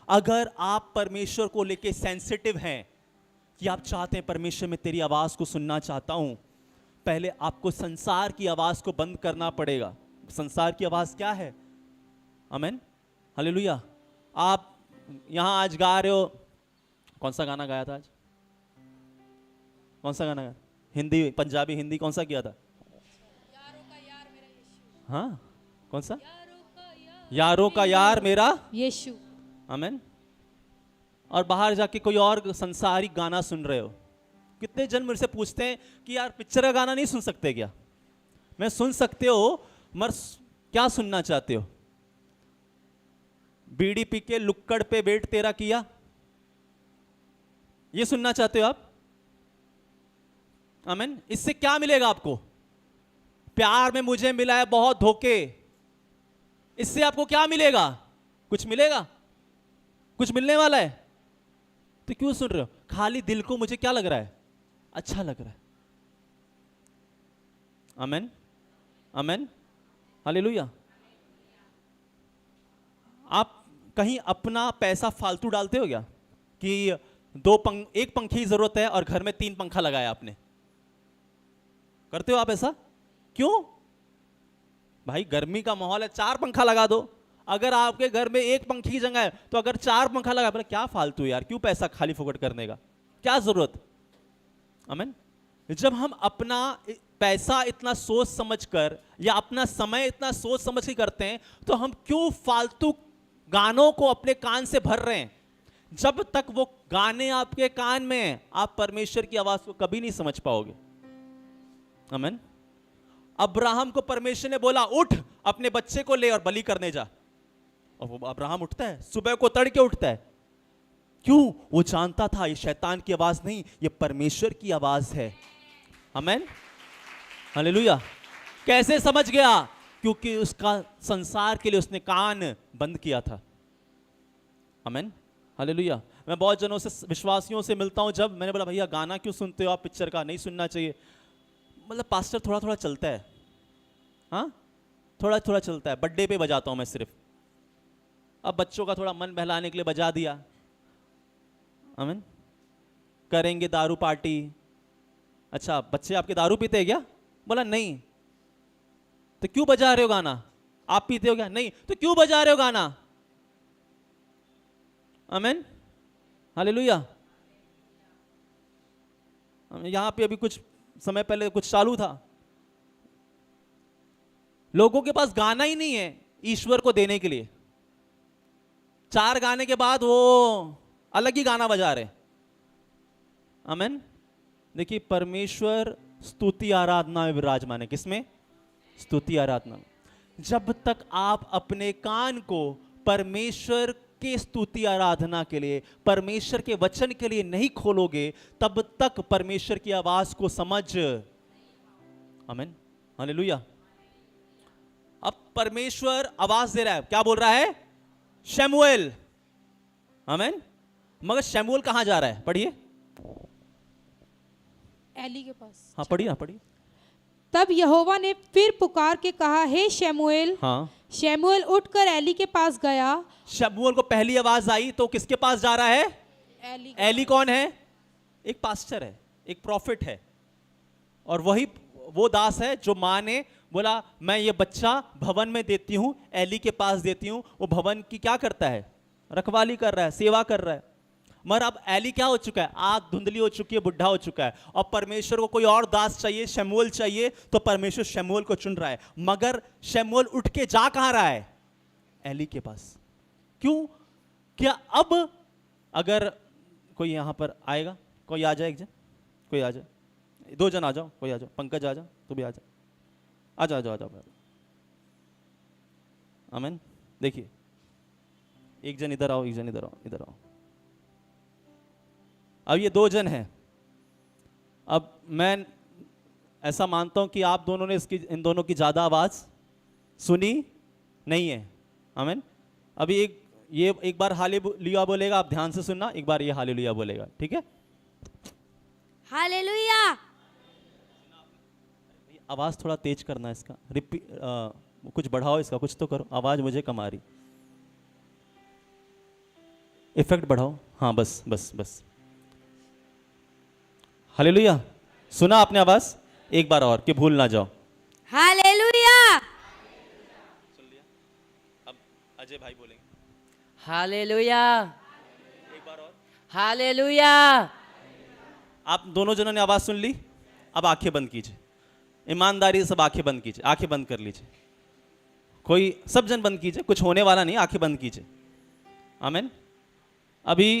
अगर आप परमेश्वर को लेके सेंसिटिव हैं कि आप चाहते हैं परमेश्वर में तेरी आवाज को सुनना चाहता हूं, पहले आपको संसार की आवाज को बंद करना पड़ेगा। संसार की आवाज क्या है? आमीन, हालेलुया। आप यहां आज गा रहे हो, कौन सा गाना गाया था आज? कौन सा गाना गाया? हिंदी, पंजाबी, हिंदी कौन सा किया था? हाँ, कौन सा? यारों का यार मेरा यीशु। आमीन। और बाहर जाके कोई और संसारिक गाना सुन रहे हो। कितने जन मुझसे पूछते हैं कि यार पिक्चर का गाना नहीं सुन सकते क्या? मैं सुन सकते हो, मगर क्या सुनना चाहते हो? बीड़ी पी के लुक्कड़ पे वेट तेरा किया, ये सुनना चाहते हो आप? आमीन। इससे क्या मिलेगा आपको? प्यार में मुझे मिला है बहुत धोखे, इससे आपको क्या मिलेगा? कुछ मिलेगा? कुछ मिलने वाला है? तो क्यों सुन रहे हो? खाली दिल को मुझे क्या लग रहा है? अच्छा लग रहा है। आमीन, आमीन, हालेलुया। आप कहीं अपना पैसा फालतू डालते हो क्या? कि एक पंखे की जरूरत है और घर में 3 पंखा लगाया आपने? करते हो आप ऐसा? क्यों? भाई गर्मी का माहौल है, 4 पंखा लगा दो। अगर आपके घर में 1 पंखे की जगह है तो अगर 4 पंखा लगा, बोले क्या फालतू यार, क्यों पैसा खाली फुकट करने का, क्या जरूरत? आमीन। जब हम अपना पैसा इतना सोच समझकर या अपना समय इतना सोच समझ के करते हैं तो हम क्यों फालतू गानों को अपने कान से भर रहे हैं? जब तक वो गाने आपके कान में हैं, आप परमेश्वर की आवाज को कभी नहीं समझ पाओगे। आमीन। अब्राहम को परमेश्वर ने बोला उठ अपने बच्चे को ले और बलि करने जा, और वो अब्राहम उठता है, सुबह को तड़के उठता है। क्यों? वो जानता था ये शैतान की आवाज नहीं, ये परमेश्वर की आवाज है। आमीन, हालेलुया। कैसे समझ गया? क्योंकि उसका संसार के लिए उसने कान बंद किया था। आमीन, हालेलुया। मैं बहुत जनों से, विश्वासियों से मिलता हूं, जब मैंने बोला भैया गाना क्यों सुनते हो आप, पिक्चर का नहीं सुनना चाहिए। मतलब पास्टर थोड़ा थोड़ा चलता है, हाँ थोड़ा थोड़ा चलता है, बर्थडे पे बजाता हूं मैं सिर्फ। अब बच्चों का थोड़ा मन बहलाने के लिए बजा दिया। आमीन। करेंगे दारू पार्टी। अच्छा बच्चे आपके दारू पीते हैं क्या? बोला नहीं। तो क्यों बजा रहे हो गाना? आप पीते हो क्या? नहीं। तो क्यों बजा रहे हो गाना? आमीन, हालेलुया। यहां पे अभी कुछ समय पहले कुछ चालू था, लोगों के पास गाना ही नहीं है ईश्वर को देने के लिए। 4 गाने के बाद वो अलग ही गाना बजा रहे। आमेन। देखिए परमेश्वर स्तुति आराधना में विराजमान है। किसमें? स्तुति आराधना। जब तक आप अपने कान को परमेश्वर के स्तुति आराधना के लिए, परमेश्वर के वचन के लिए नहीं खोलोगे, तब तक परमेश्वर की आवाज को समझ, आमेन, हालेलुया। अब परमेश्वर आवाज दे रहा है, क्या बोल रहा है? शमूएल, आमेन। मगर शमूएल कहां जा रहा है? पढ़िए, एली के पास। हाँ पढ़िए, हाँ पढ़िए। तब यहोवा ने फिर पुकार के कहा, हे शमूएल। हाँ, शमूएल उठकर एली के पास गया। शमूएल को पहली आवाज आई तो किसके पास जा रहा है? एली। एली कौन है? एक पास्टर है, एक प्रॉफिट है, और वही वो दास है जो माँ ने बोला मैं ये बच्चा भवन में देती हूं, एली के पास देती हूं। वो भवन की क्या करता है? रखवाली कर रहा है, सेवा कर रहा है। मगर अब एली क्या हो चुका है? आंख धुंधली हो चुकी है, बुढ़ा हो चुका है, और परमेश्वर को कोई और दास चाहिए, शमूएल चाहिए, तो परमेश्वर शमूएल को चुन रहा है। मगर शमूएल उठ के जा कहां रहा है? एली के पास। क्यों? क्या अब अगर कोई यहां पर आएगा, कोई आ जाए, एक जन, कोई आ जाए, दो जन आ जाओ, कोई आ जाओ, पंकज आ जाओ, तू भी आ जा, आ जाओ, आ जाओ, आ जाओ, आमीन। देखिए, एक जन इधर आओ, एक जन इधर आओ, इधर आओ। अब ये दो जन हैं। अब मैं ऐसा मानता हूं कि आप दोनों ने इन दोनों की ज्यादा आवाज सुनी नहीं है, आमीन। अभी एक बार हालेलुया बोलेगा, आप ध्यान से सुनना, एक बार ये हालेलुया बोलेगा, ठीक है? हालेलुया। आवाज थोड़ा तेज करना है इसका, कुछ बढ़ाओ इसका, कुछ तो करो, आवाज मुझे कम आ रही। इफेक्ट बढ़ाओ, हाँ बस बस बस। हालेलुया। सुना आपने आवाज? एक बार और, कि भूल ना जाओ। हालेलुया। सुन लिया? अब अजय भाई बोलेंगे हालेलुया। एक बार और। हालेलुया। आप दोनों जनों ने आवाज सुन ली? अब आंखें बंद कीजिए, ईमानदारी से सब आंखें बंद कीजिए, आंखें बंद कर लीजिए। कोई, सब जन बंद कीजिए, कुछ होने वाला नहीं, आंखें बंद कीजिए, आमीन। अभी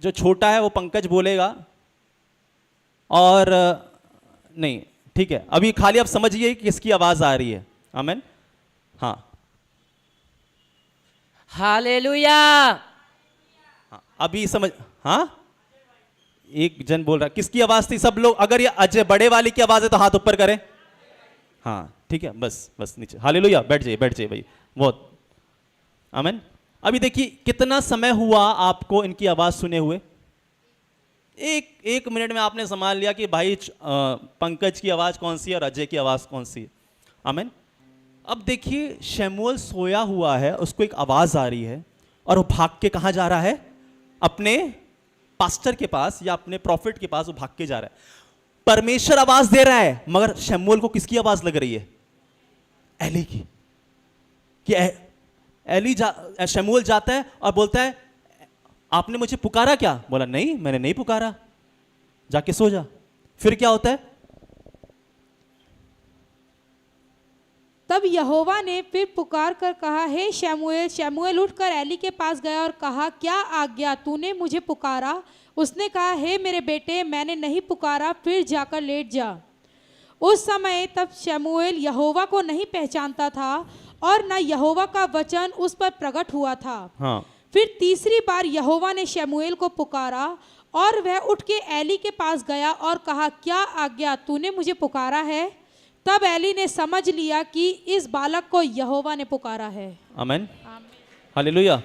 जो छोटा है वो पंकज बोलेगा, और नहीं, ठीक है, अभी खाली आप समझिए कि किसकी आवाज आ रही है, आमीन। हाँ हालेलुया। हाँ, अभी समझ, हाँ एक जन बोल रहा, किसकी आवाज थी? सब लोग, अगर ये अजय बड़े वाले की आवाज है तो हाथ ऊपर करें। हाँ ठीक है, बस बस नीचे। हालेलुया। बैठ जाइए, बैठ जाइए भाई, बहुत, आमीन। अभी देखिए कितना समय हुआ आपको इनकी आवाज सुने हुए? एक मिनट में आपने संभाल लिया कि भाई पंकज की आवाज कौन सी है और अजय की आवाज कौन सी है, आमीन। अब देखिए शमूएल सोया हुआ है, उसको एक आवाज आ रही है, और वो भाग के कहां जा रहा है? अपने पास्टर के पास या अपने प्रॉफिट के पास वो भाग के जा रहा है। परमेश्वर आवाज दे रहा है, मगर शमूएल को किसकी आवाज लग रही है? एली की। कि शमूएल जाता है और बोलता है आपने मुझे पुकारा क्या? बोला नहीं, मैंने नहीं पुकारा, जाके सो जा। फिर क्या होता है? तब यहोवा ने फिर पुकार कर कहा, हे शमूएल। शमूएल उठकर एली के पास गया और कहा, क्या आज्ञा, तूने मुझे पुकारा? उसने कहा, हे मेरे बेटे, मैंने नहीं पुकारा, फिर जाकर लेट जा। उस समय तब शमूएल यहोवा को नहीं पहचानता था, और न यहोवा का वचन उस पर प्रकट हुआ था। हाँ। फिर तीसरी बार यहोवा ने शमूएल को पुकारा, और वह उठ के एली के पास गया और कहा, क्या आज्ञा, तूने मुझे पुकारा है? तब एली ने समझ लिया कि इस बालक को यहोवा ने पुकारा है। आमीन, हालेलुया।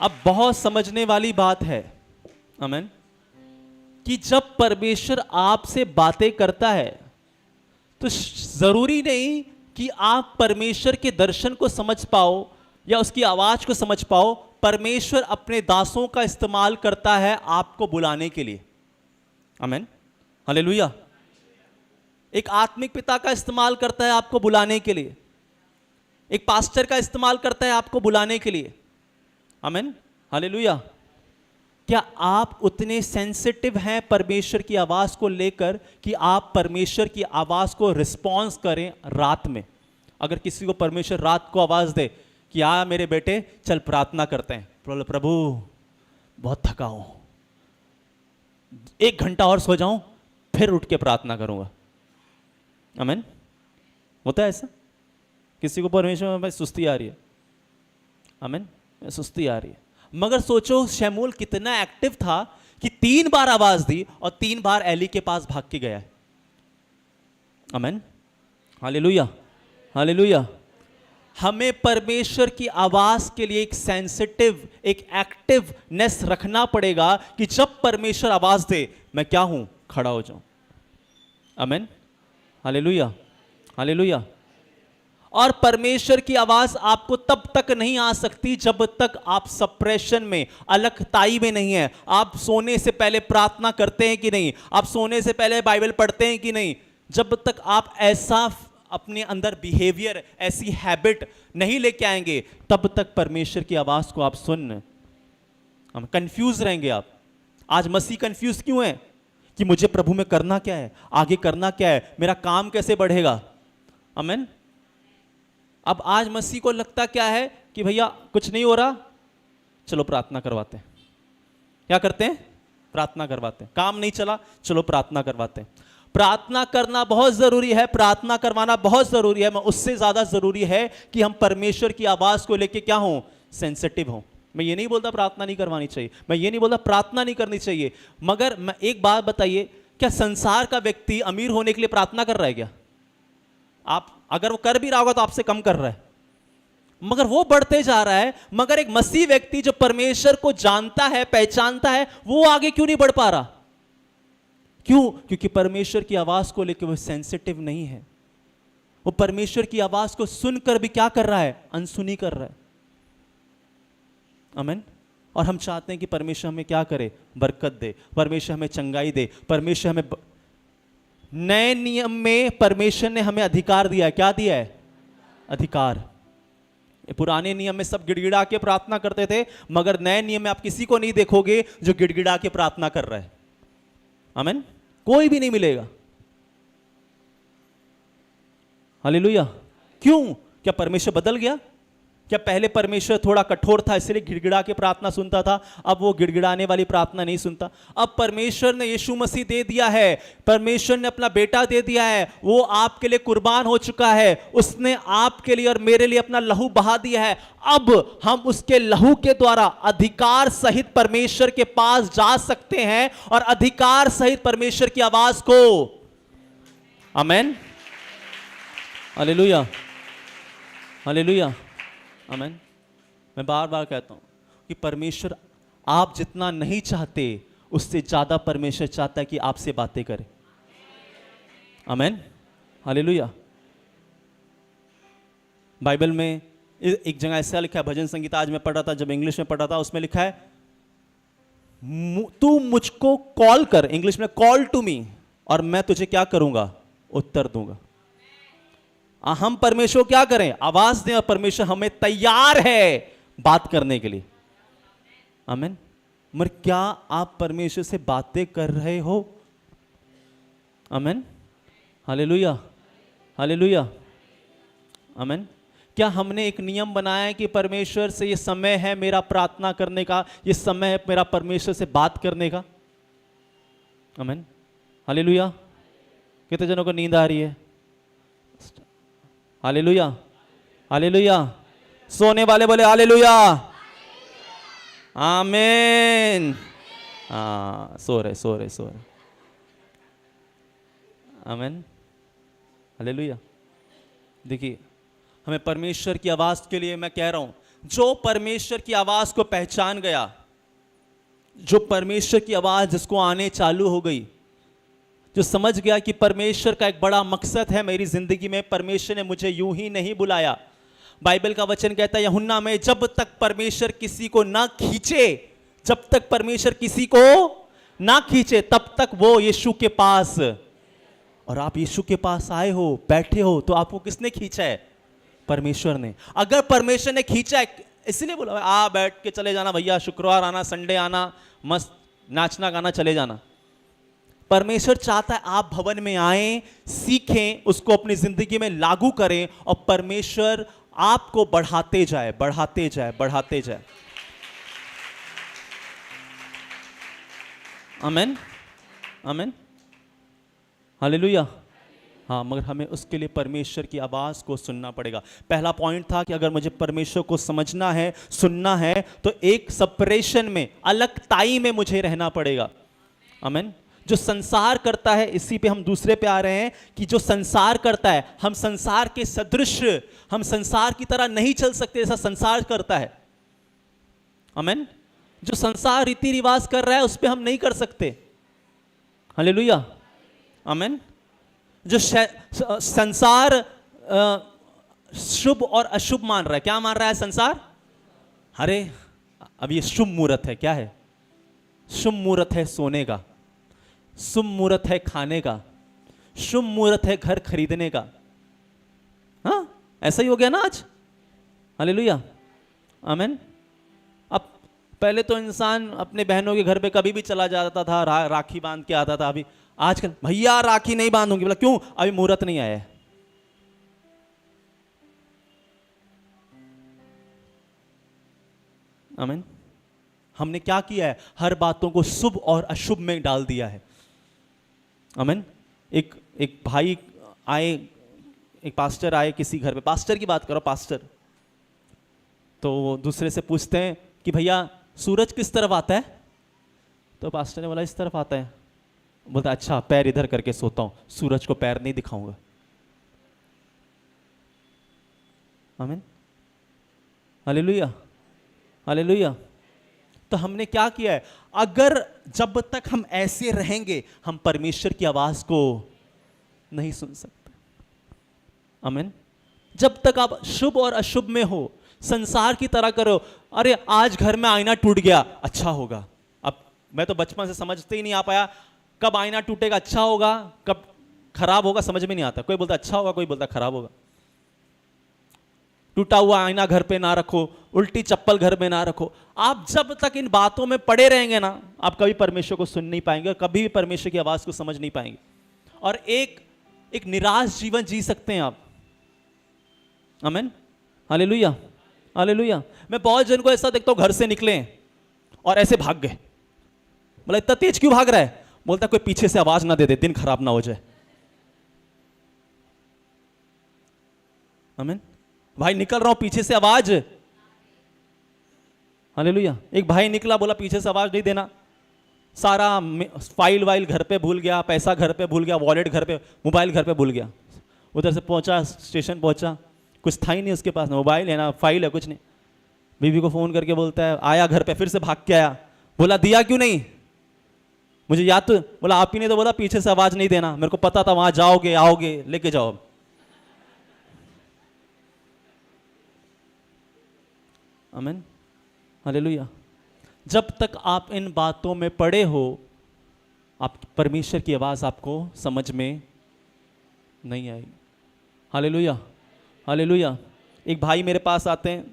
अब बहुत समझने वाली बात है, आमीन, कि जब परमेश्वर आपसे बातें करता है तो जरूरी नहीं कि आप परमेश्वर के दर्शन को समझ पाओ या उसकी आवाज को समझ पाओ। परमेश्वर अपने दासों का इस्तेमाल करता है आपको बुलाने के लिए, आमीन, हालेलुया। एक आत्मिक पिता का इस्तेमाल करता है आपको बुलाने के लिए, एक पास्टर का इस्तेमाल करता है आपको बुलाने के लिए, आमीन, हालेलुया। क्या आप उतने सेंसिटिव हैं परमेश्वर की आवाज को लेकर कि आप परमेश्वर की आवाज को रिस्पॉन्स करें रात में? अगर किसी को परमेश्वर रात को आवाज दे कि आ मेरे बेटे चल प्रार्थना करते हैं, प्रभु बहुत थका हूं, 1 घंटा और सो जाऊं, फिर उठ के प्रार्थना करूंगा। आमीन। होता है ऐसा? किसी को परमेश्वर में सुस्ती आ रही है, आमीन, सुस्ती आ रही है। मगर सोचो शमूएल कितना एक्टिव था कि 3 बार आवाज दी और 3 बार एली के पास भाग के गया है। आमीन, हालेलुया, हालेलुया। हमें परमेश्वर की आवाज के लिए एक सेंसिटिव, एक एक्टिवनेस रखना पड़ेगा कि जब परमेश्वर आवाज दे मैं क्या हूं, खड़ा हो जाऊं। आमीन, हालेलुया, हालेलुया। और परमेश्वर की आवाज आपको तब तक नहीं आ सकती जब तक आप सप्रेशन में, अलगताई में नहीं है। आप सोने से पहले प्रार्थना करते हैं कि नहीं, आप सोने से पहले बाइबल पढ़ते हैं कि नहीं, जब तक आप ऐसा अपने अंदर बिहेवियर, ऐसी हैबिट नहीं लेके आएंगे, तब तक परमेश्वर की आवाज को आप हम कंफ्यूज रहेंगे। आप आज मसीह कंफ्यूज क्यों है कि मुझे प्रभु में करना क्या है, आगे करना क्या है, मेरा काम कैसे बढ़ेगा। आमीन। अब आज मसीह को लगता क्या है कि भैया कुछ नहीं हो रहा, चलो प्रार्थना करवाते हैं। क्या करते हैं? प्रार्थना करवाते हैं। काम नहीं चला, चलो प्रार्थना करवाते हैं। प्रार्थना करना बहुत जरूरी है, प्रार्थना करवाना बहुत जरूरी है, मैं उससे ज्यादा जरूरी है कि हम परमेश्वर की आवाज को लेके क्या हों, सेंसिटिव हों। मैं ये नहीं बोलता प्रार्थना नहीं करवानी चाहिए, मैं ये नहीं बोलता प्रार्थना नहीं करनी चाहिए, मगर मैं एक बात बताइए, क्या संसार का व्यक्ति अमीर होने के लिए प्रार्थना कर रहा है क्या? आप अगर वो कर भी रहा होगा तो आपसे कम कर रहा है, मगर वो बढ़ते जा रहा है। मगर एक मसीह व्यक्ति जो परमेश्वर को जानता है, पहचानता है, वो आगे क्यों नहीं बढ़ पा रहा? क्यों? क्योंकि परमेश्वर की आवाज को लेकर वो सेंसिटिव नहीं है। वो परमेश्वर की आवाज को सुनकर भी क्या कर रहा है? अनसुनी कर रहा है। आमीन। और हम चाहते हैं कि परमेश्वर हमें क्या करे? बरकत दे, परमेश्वर हमें चंगाई दे, परमेश्वर हमें नए नियम में परमेश्वर ने हमें अधिकार दिया है। क्या दिया है? अधिकार। पुराने नियम में सब गिड़गिड़ा के प्रार्थना करते थे, मगर नए नियम में आप किसी को नहीं देखोगे जो गिड़गिड़ा के प्रार्थना कर रहा है। आमीन। कोई भी नहीं मिलेगा। हालेलुया। क्यों? क्या परमेश्वर बदल गया? क्या पहले परमेश्वर थोड़ा कठोर था इसलिए गिड़गिड़ा के प्रार्थना सुनता था, अब वो गिड़गिड़ाने वाली प्रार्थना नहीं सुनता? अब परमेश्वर ने यीशु मसीह दे दिया है, परमेश्वर ने अपना बेटा दे दिया है, वो आपके लिए कुर्बान हो चुका है, उसने आपके लिए और मेरे लिए अपना लहू बहा दिया है। अब हम उसके लहू के द्वारा अधिकार सहित परमेश्वर के पास जा सकते हैं और अधिकार सहित परमेश्वर की आवाज को, आमीन, हालेलुया, हालेलुया, आमीन। मैं बार बार कहता हूं कि परमेश्वर आप जितना नहीं चाहते उससे ज्यादा परमेश्वर चाहता है कि आपसे बातें करे। आमीन, हालेलुया। बाइबल में एक जगह ऐसा लिखा है, भजन संगीता आज मैं पढ़ा था, जब इंग्लिश में पढ़ा था, उसमें लिखा है तू मुझको कॉल कर, इंग्लिश में कॉल टू मी, और मैं तुझे क्या करूंगा? उत्तर दूंगा। हम परमेश्वर क्या करें? आवाज दें, और परमेश्वर हमें तैयार है बात करने के लिए। आमीन। मगर क्या आप परमेश्वर से बातें कर रहे हो? आमीन, हालेलुया, हालेलुया, आमीन। क्या हमने एक नियम बनाया है कि परमेश्वर से ये समय है मेरा प्रार्थना करने का, ये समय है मेरा परमेश्वर से बात करने का? आमीन, हालेलुया। कितने जनों को नींद आ रही है? Hallelujah, hallelujah. सोने वाले बोले हालेलुया, आमीन। सो रहे, सो रहे, सो रहे। आमीन, हालेलुया। देखिए, हमें परमेश्वर की आवाज के लिए मैं कह रहा हूं, जो परमेश्वर की आवाज को पहचान गया, जो परमेश्वर की आवाज जिसको आने चालू हो गई, जो समझ गया कि परमेश्वर का एक बड़ा मकसद है मेरी जिंदगी में, परमेश्वर ने मुझे यूं ही नहीं बुलाया। बाइबल का वचन कहता है यूहन्ना में, जब तक परमेश्वर किसी को ना खींचे, जब तक परमेश्वर किसी को ना खींचे, तब तक वो यीशु के पास, और आप यीशु के पास आए हो, बैठे हो, तो आपको किसने खींचा है? परमेश्वर ने। अगर परमेश्वर ने खींचा है, इसलिए बोला आ बैठ के चले जाना भैया, शुक्रवार आना, संडे आना, मस्त नाचना गाना चले जाना। परमेश्वर चाहता है आप भवन में आए, सीखें, उसको अपनी जिंदगी में लागू करें, और परमेश्वर आपको बढ़ाते जाए, बढ़ाते जाए, बढ़ाते जाए। आमीन, आमीन, हालेलुया। हाँ, मगर हमें उसके लिए परमेश्वर की आवाज़ को सुनना पड़ेगा। पहला पॉइंट था कि अगर मुझे परमेश्वर को समझना है, सुनना है, तो एक सेपरेशन में, अलगताई में मुझे रहना पड़ेगा। आमीन। जो संसार करता है, इसी पे हम दूसरे पे आ रहे हैं कि जो संसार करता है, हम संसार के सदृश, हम संसार की तरह नहीं चल सकते जैसा संसार करता है। आमीन। जो संसार रीति रिवाज कर रहा है उस पे हम नहीं कर सकते। हालेलुया, आमीन। जो संसार शुभ और अशुभ मान रहा है, क्या मान रहा है संसार? अरे अब ये शुभ मुहूर्त है, क्या है? शुभ मुहूर्त है सोने का, शुभ मुहूर्त है खाने का, शुभ मुहूर्त है घर खरीदने का। हाँ, ऐसा ही हो गया ना आज। हालेलुया, आमीन। अब पहले तो इंसान अपने बहनों के घर पे कभी भी चला जाता था, राखी बांध के आता था। अभी आजकल भैया राखी नहीं बांधूंगी, बोला क्यों? अभी मुहूर्त नहीं आया है। आमीन। हमने क्या किया है? हर बातों को शुभ और अशुभ में डाल दिया है। आमीन। एक भाई आए, एक पास्टर आए किसी घर पे, पास्टर की बात करो, पास्टर, तो वो दूसरे से पूछते हैं कि भैया सूरज किस तरफ आता है? तो पास्टर ने बोला इस तरफ आता है। बोलता अच्छा, पैर इधर करके सोता हूं, सूरज को पैर नहीं दिखाऊंगा। आमीन, हालेलुया, हालेलुया। तो हमने क्या किया है? अगर जब तक हम ऐसे रहेंगे, हम परमेश्वर की आवाज को नहीं सुन सकते। आमीन। जब तक आप शुभ और अशुभ में हो, संसार की तरह करो, अरे आज घर में आईना टूट गया, अच्छा होगा। अब मैं तो बचपन से समझते ही नहीं आ पाया, कब आईना टूटेगा अच्छा होगा, कब खराब होगा समझ में नहीं आता। कोई बोलता अच्छा होगा, कोई बोलता खराब होगा। टूटा हुआ आईना घर पे ना रखो, उल्टी चप्पल घर में ना रखो। आप जब तक इन बातों में पड़े रहेंगे ना, आप कभी परमेश्वर को सुन नहीं पाएंगे और कभी भी परमेश्वर की आवाज को समझ नहीं पाएंगे, और एक निराश जीवन जी सकते हैं आप। आमीन, हालेलुया, हालेलुया। मैं बहुत जन को ऐसा देखता हूं, घर से निकले और ऐसे भाग गए। बोला इतना तेज क्यों भाग रहा है? बोलता कोई पीछे से आवाज ना दे दे, दिन खराब ना हो जाए। आमीन। भाई निकल रहा हूं, पीछे से आवाज। हालेलुया। एक भाई निकला, बोला पीछे से आवाज नहीं देना। सारा फाइल वाइल घर पे भूल गया, पैसा घर पे भूल गया, वॉलेट घर पे, मोबाइल घर पे भूल गया। उधर से पहुंचा, स्टेशन पहुंचा, कुछ था ही नहीं उसके पास, ना मोबाइल है ना फाइल है, कुछ नहीं। बीवी को फोन करके बोलता है, आया घर पे, फिर से भाग के आया। बोला दिया क्यों नहीं? मुझे याद तो, बोला आप ही ने तो बोला पीछे से आवाज नहीं देना, मेरे को पता था वहां जाओगे, आओगे, लेके जाओ। आमीन, हालेलुया। जब तक आप इन बातों में पड़े हो, आप परमेश्वर की आवाज आपको समझ में नहीं आएगी। Hallelujah, hallelujah. एक भाई मेरे पास आते हैं,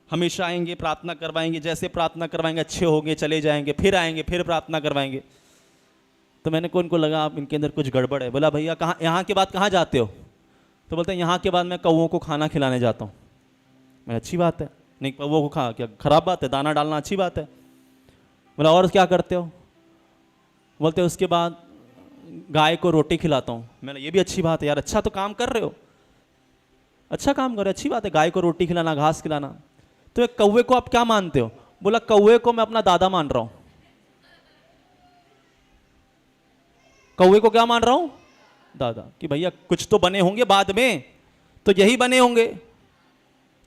हमेशा आएंगे, प्रार्थना करवाएंगे, जैसे प्रार्थना करवाएंगे अच्छे होंगे, चले जाएंगे, फिर आएंगे, फिर प्रार्थना करवाएंगे। तो मैंने को उनको लगा आप इनके अंदर कुछ गड़बड़ है। बोला भैया कहाँ, यहाँ के बाद कहाँ जाते हो? तो बोलते हैं यहाँ के बाद मैं कौवों को खाना खिलाने जाता हूँ। मैं अच्छी बात है, नहीं कौवों को खा क्या खराब बात है? दाना डालना अच्छी बात है। बोला और क्या करते हो? बोलते उसके बाद गाय को रोटी खिलाता हूँ। मैंने ये भी अच्छी बात है यार, अच्छा तो काम कर रहे हो, अच्छा काम कर रहे हो, अच्छी बात है, गाय को रोटी खिलाना, घास खिलाना। तो एक कौवे को आप क्या मानते हो? बोला कौवे को मैं अपना दादा मान रहा हूं। कौवे को क्या मान रहा हूं? दादा। कि भैया कुछ तो बने होंगे बाद में, तो यही बने होंगे,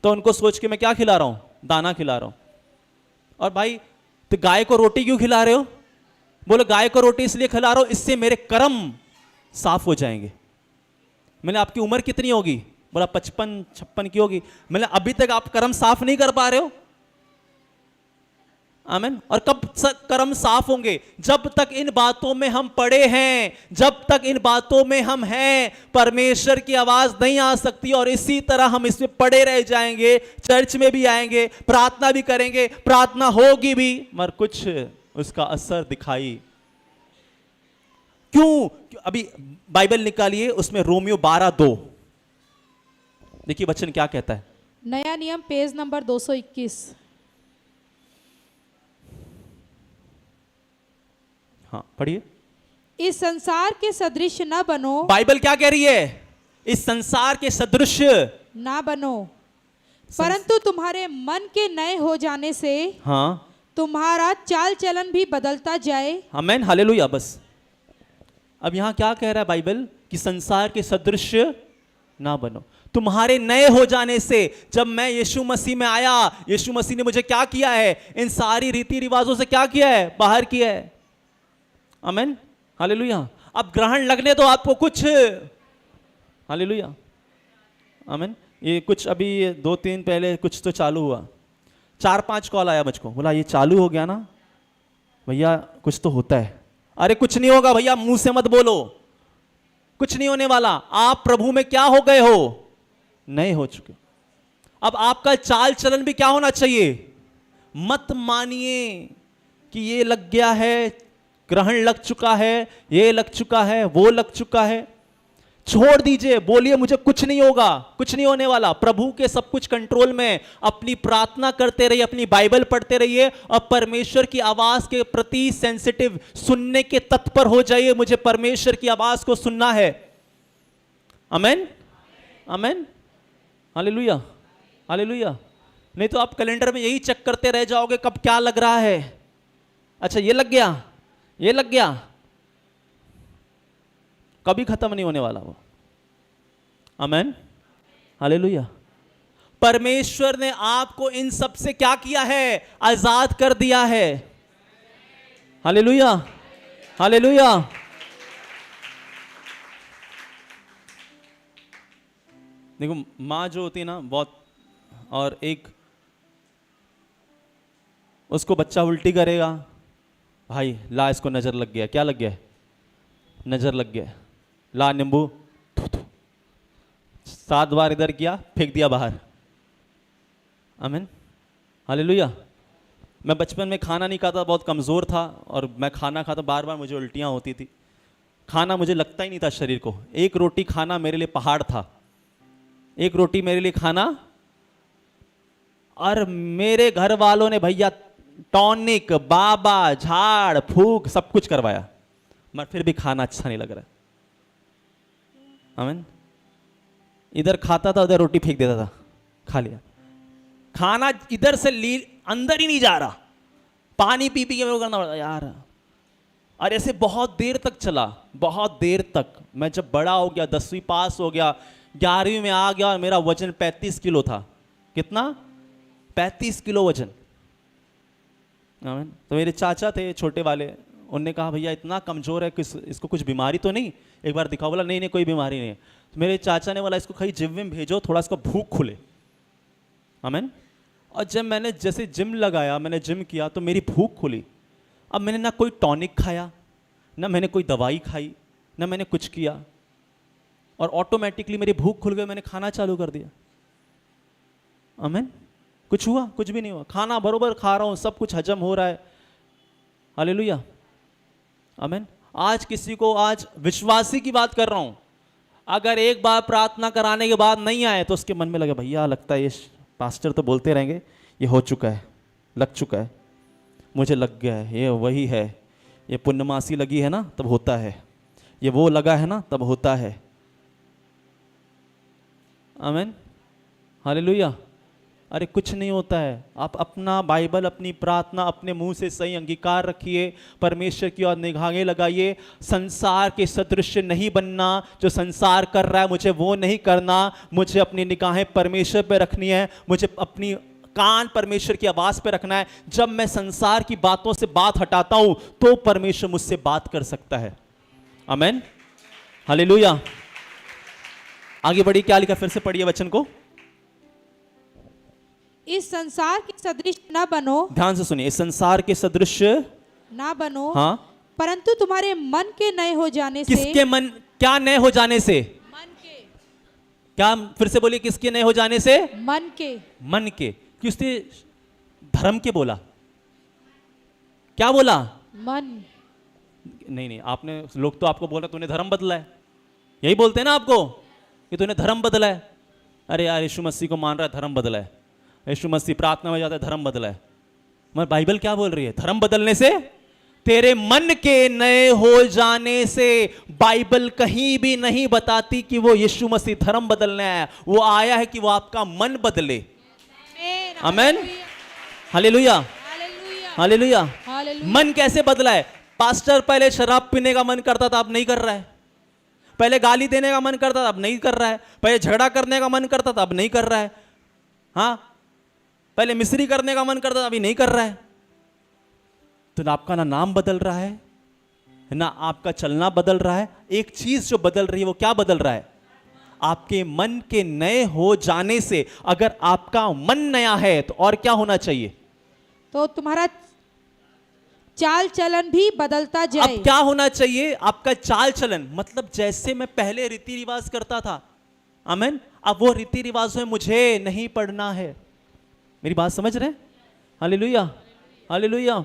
तो उनको सोच के मैं क्या खिला रहा हूं? दाना खिला रहा हूं। और भाई तो गाय को रोटी क्यों खिला रहे हो? बोले गाय को रोटी इसलिए खिला रहा हूं, इससे मेरे कर्म साफ हो जाएंगे। मैंने आपकी उम्र कितनी होगी? बोला 55-56 की होगी। मैंने अभी तक आप कर्म साफ नहीं कर पा रहे हो। आमीन। और कब कर्म साफ होंगे? जब तक इन बातों में हम पड़े हैं, जब तक इन बातों में हम हैं, परमेश्वर की आवाज नहीं आ सकती। और इसी तरह हम इसमें पड़े रह जाएंगे, चर्च में भी आएंगे, प्रार्थना भी करेंगे, प्रार्थना होगी भी, मगर कुछ उसका असर दिखाई क्यों? अभी बाइबल निकालिए, उसमें रोमियो 12:2 देखिए वचन क्या कहता है। नया नियम पेज नंबर 221। हाँ पढ़िए। इस संसार के सदृश न बनो, बाइबल क्या कह रही है? इस संसार के सदृश ना बनो, परंतु तुम्हारे मन के नए हो जाने से हाँ, तुम्हारा चाल चलन भी बदलता जाए। आमेन, हालेलुया। बस अब यहां क्या कह रहा है बाइबल? कि संसार के सदृश ना बनो, तुम्हारे नए हो जाने से। जब मैं यीशु मसीह में आया, यीशु मसीह ने मुझे क्या किया है? इन सारी रीति रिवाजों से क्या किया है? बाहर किया है। Amen, hallelujah. अब ग्रहण लगने दो आपको कुछ, हालेलुया, आमेन। ये कुछ अभी 2-3 पहले कुछ तो चालू हुआ, 4-5 कॉल आया मुझको, बोला ये चालू हो गया ना भैया, कुछ तो होता है। अरे कुछ नहीं होगा भैया, मुंह से मत बोलो, कुछ नहीं होने वाला। आप प्रभु में क्या हो गए हो? नए हो चुके। अब आपका चाल चलन भी क्या होना चाहिए? मत मानिए कि ये लग गया है, ग्रहण लग चुका है, ये लग चुका है, वो लग चुका है। छोड़ दीजिए, बोलिए मुझे कुछ नहीं होगा, कुछ नहीं होने वाला। प्रभु के सब कुछ कंट्रोल में। अपनी प्रार्थना करते रहिए, अपनी बाइबल पढ़ते रहिए और परमेश्वर की आवाज के प्रति सेंसिटिव, सुनने के तत्पर हो जाइए। मुझे परमेश्वर की आवाज को सुनना है। आमेन, आमेन, हालेलुया, हालेलुया। नहीं तो आप कैलेंडर में यही चेक करते रह जाओगे, कब क्या लग रहा है। अच्छा ये लग गया, ये लग गया, कभी खत्म नहीं होने वाला वो। आमेन, हालेलुया। परमेश्वर ने आपको इन सब से क्या किया है? आजाद कर दिया है। Hallelujah, hallelujah. देखो माँ जो होती है ना बहुत, और एक उसको बच्चा उल्टी करेगा, भाई ला इसको नजर लग गया। क्या लग गया? नजर लग गया। ला नींबू, 7 बार इधर किया, फेंक दिया बाहर। आमीन, हालेलुया। मैं बचपन में खाना नहीं खाता, बहुत कमज़ोर था, और मैं खाना खाता बार बार मुझे उल्टियाँ होती थी। खाना मुझे लगता ही नहीं था शरीर को। एक रोटी खाना मेरे लिए पहाड़ था, एक रोटी मेरे लिए खाना। और मेरे घर वालों ने भैया टॉनिक, बाबा, झाड़ फूक सब कुछ करवाया, मगर फिर भी खाना अच्छा नहीं लग रहा है। आमीन। इधर खाता था, उधर रोटी फेंक देता था, खा लिया। खाना इधर से अंदर ही नहीं जा रहा, पानी पी पी के मेरे को करना पड़ता यार। और ऐसे बहुत देर तक चला, बहुत देर तक। मैं जब बड़ा हो गया, 10वीं पास हो गया, 11वीं में आ गया, और मेरा वजन 35 किलो था। कितना? 35 किलो वजन। आमीन। तो मेरे चाचा थे छोटे वाले, उनने कहा भैया इतना कमज़ोर है कि इसको कुछ बीमारी तो नहीं, एक बार दिखाओ। बोला नहीं नहीं कोई बीमारी नहीं है। तो मेरे चाचा ने बोला इसको कहीं जिम में भेजो, थोड़ा इसको भूख खुले। आमीन। और जब मैंने जैसे जिम लगाया, मैंने जिम किया तो मेरी भूख खुली। अब मैंने ना कोई टॉनिक खाया, ना मैंने कोई दवाई खाई, ना मैंने कुछ किया, और ऑटोमेटिकली मेरी भूख खुल गई, मैंने खाना चालू कर दिया। आमीन। कुछ हुआ? कुछ भी नहीं हुआ। खाना बरोबर खा रहा हूँ, सब कुछ हजम हो रहा है। हालेलुया, आमीन। आज किसी को, आज विश्वासी की बात कर रहा हूं, अगर एक बार प्रार्थना कराने के बाद नहीं आए तो उसके मन में लगे भैया लगता है ये पास्टर तो बोलते रहेंगे, ये हो चुका है, लग चुका है, मुझे लग गया है, ये वही है, ये पुण्यमासी लगी है ना तब होता है, ये वो लगा है ना तब होता है। आमीन, हालेलुया। अरे कुछ नहीं होता है। आप अपना बाइबल, अपनी प्रार्थना अपने मुंह से सही अंगीकार रखिए, परमेश्वर की ओर निगाहें लगाइए। संसार के सदृश नहीं बनना, जो संसार कर रहा है मुझे वो नहीं करना। मुझे अपनी निगाहें परमेश्वर पे रखनी है, मुझे अपनी कान परमेश्वर की आवाज पे रखना है। जब मैं संसार की बातों से बात हटाता हूं तो परमेश्वर मुझसे बात कर सकता है। आमीन, हालेलुया। आगे बढ़िए, क्या लिखा? फिर से पढ़िए वचन को। इस संसार के सदृश न बनो, ध्यान से सुनिए, इस संसार के सदृश ना बनो, हाँ, परंतु तुम्हारे मन के नए हो जाने से। किसके मन? क्या नए हो जाने से? मन के। क्या? फिर से बोलिए, किसके नए हो जाने से? मन के। मन के। कि उसने धर्म के बोला? क्या बोला? मन। नहीं नहीं, आपने, लोग तो आपको बोल रहे तूने धर्म बदला है, यही बोलते हैं ना आपको कि तूने धर्म बदला है। अरे यार, यीशु मसीह को मान रहा है, धर्म बदला है। यीशु मसीह प्रार्थना में जाता है, धर्म बदला है। मगर बाइबल क्या बोल रही है? धर्म बदलने से तेरे मन के नए हो जाने से बाइबल कहीं भी नहीं बताती कि वो यीशु मसीह धर्म बदलने आया। वो आया है कि वो आपका मन बदले। आमेन, हालेलुया, हालेलुया। हालेलुया। मन कैसे बदला है? पास्टर पहले शराब पीने का मन करता था, अब नहीं कर रहा है। पहले गाली देने का मन करता था, अब नहीं कर रहा है। पहले झगड़ा करने का मन करता था, अब नहीं कर रहा है। हाँ, पहले मिस्री करने का मन करता था, अभी नहीं कर रहा है। तो आपका ना नाम बदल रहा है ना आपका चलना बदल रहा है। एक चीज जो बदल रही है, वो क्या बदल रहा है? आपके मन के नए हो जाने से। अगर आपका मन नया है तो और क्या होना चाहिए? तो तुम्हारा चाल चलन भी बदलता जाए। अब क्या होना चाहिए? आपका चाल चलन, मतलब जैसे मैं पहले रीति रिवाज करता था, आमेन, अब वो रीति रिवाज में मुझे नहीं पढ़ना है। मेरी बात समझ रहे हैं? Hallelujah, hallelujah.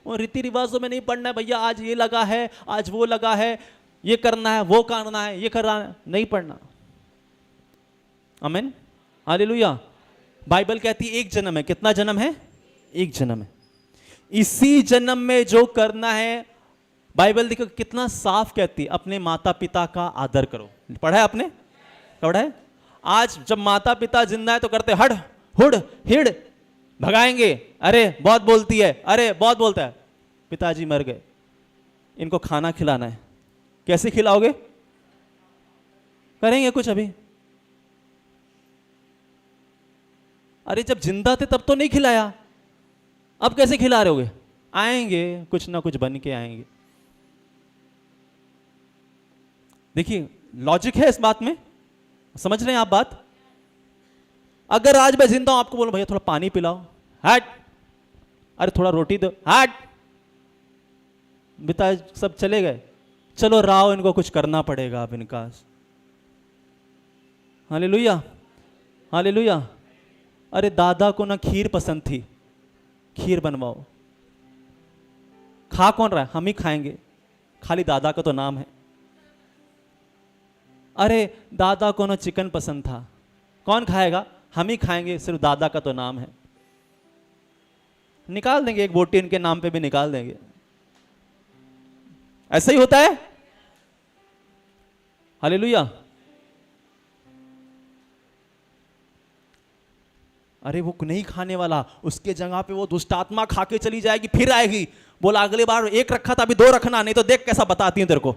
वो रीति रिवाजों में नहीं पढ़ना है भैया, आज ये लगा है, आज वो लगा है, ये करना है, वो करना है, ये करना है, नहीं पढ़ना। आमेन, हालेलुया। बाइबल कहती है एक जन्म है। कितना जन्म है? एक जन्म है। इसी जन्म में जो करना है, बाइबल देखो कितना साफ कहती है, अपने माता पिता का आदर करो। पढ़ा है आपने? पढ़ा है? आज जब माता पिता जिंदा है तो करते हड़ हुड़ हिड़, भगाएंगे, अरे बहुत बोलती है, अरे बहुत बोलता है। पिताजी मर गए, इनको खाना खिलाना है, कैसे खिलाओगे? करेंगे कुछ अभी? अरे जब जिंदा थे तब तो नहीं खिलाया, अब कैसे खिला रहे होगे? आएंगे, कुछ ना कुछ बन के आएंगे। देखिए लॉजिक है इस बात में, समझ रहे हैं आप बात? अगर आज मैं जिंदा हूं, आपको बोलूं भैया थोड़ा पानी पिलाओ, हट, अरे थोड़ा रोटी दो, हट, पिता सब चले गए, चलो राव इनको कुछ करना पड़ेगा अब इनका। Hallelujah, hallelujah. अरे दादा को ना खीर पसंद थी, खीर बनवाओ। खा कौन रहा है? हम ही खाएंगे, खाली दादा का तो नाम है। अरे दादा को ना चिकन पसंद था, कौन खाएगा? हम ही खाएंगे, सिर्फ दादा का तो नाम है। निकाल देंगे, एक बोटी इनके नाम पे भी निकाल देंगे। ऐसा ही होता है। हालेलुया। अरे वो नहीं खाने वाला, उसके जगह पे वो दुष्ट आत्मा खा के चली जाएगी, फिर आएगी, बोला अगली बार एक रखा था अभी दो रखना, नहीं तो देख कैसा बताती हूं तेरे को।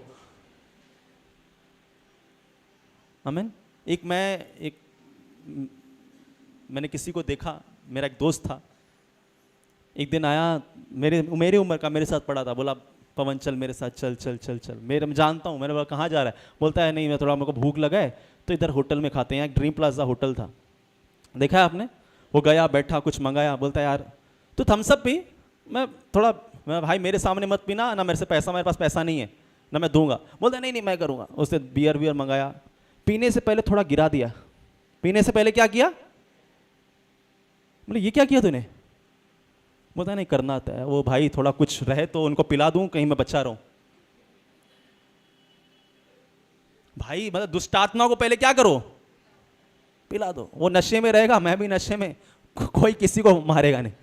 आमीन। मैंने किसी को देखा, मेरा एक दोस्त था, एक दिन आया, मेरे उम्र का, मेरे साथ पढ़ा था, बोला पवन चल मेरे साथ, चल चल चल चल। मैं जानता हूँ, मैंने बोला कहाँ जा रहा है? बोलता है नहीं मैं थोड़ा, मेरे को भूख लगा है तो इधर होटल में खाते हैं, ड्रीम प्लाजा होटल था, देखा है आपने? वो गया, बैठा, कुछ मंगाया, बोलता है यार तू थम्स अप पी। मैं भाई मेरे सामने मत पीना ना, मेरे पास पैसा नहीं है ना मैं दूंगा। बोलता है नहीं मैं करूँगा। उसने बियर मंगाया, पीने से पहले थोड़ा गिरा दिया। पीने से पहले क्या किया? बोले ये क्या किया तूने? बोलता नहीं करना आता है। वो भाई थोड़ा कुछ रहे तो उनको पिला दूं, कहीं मैं बचा रहूं। भाई मतलब दुष्ट आत्मा को पहले क्या करो? पिला दो। वो नशे में रहेगा, मैं भी नशे में, कोई किसी को मारेगा नहीं।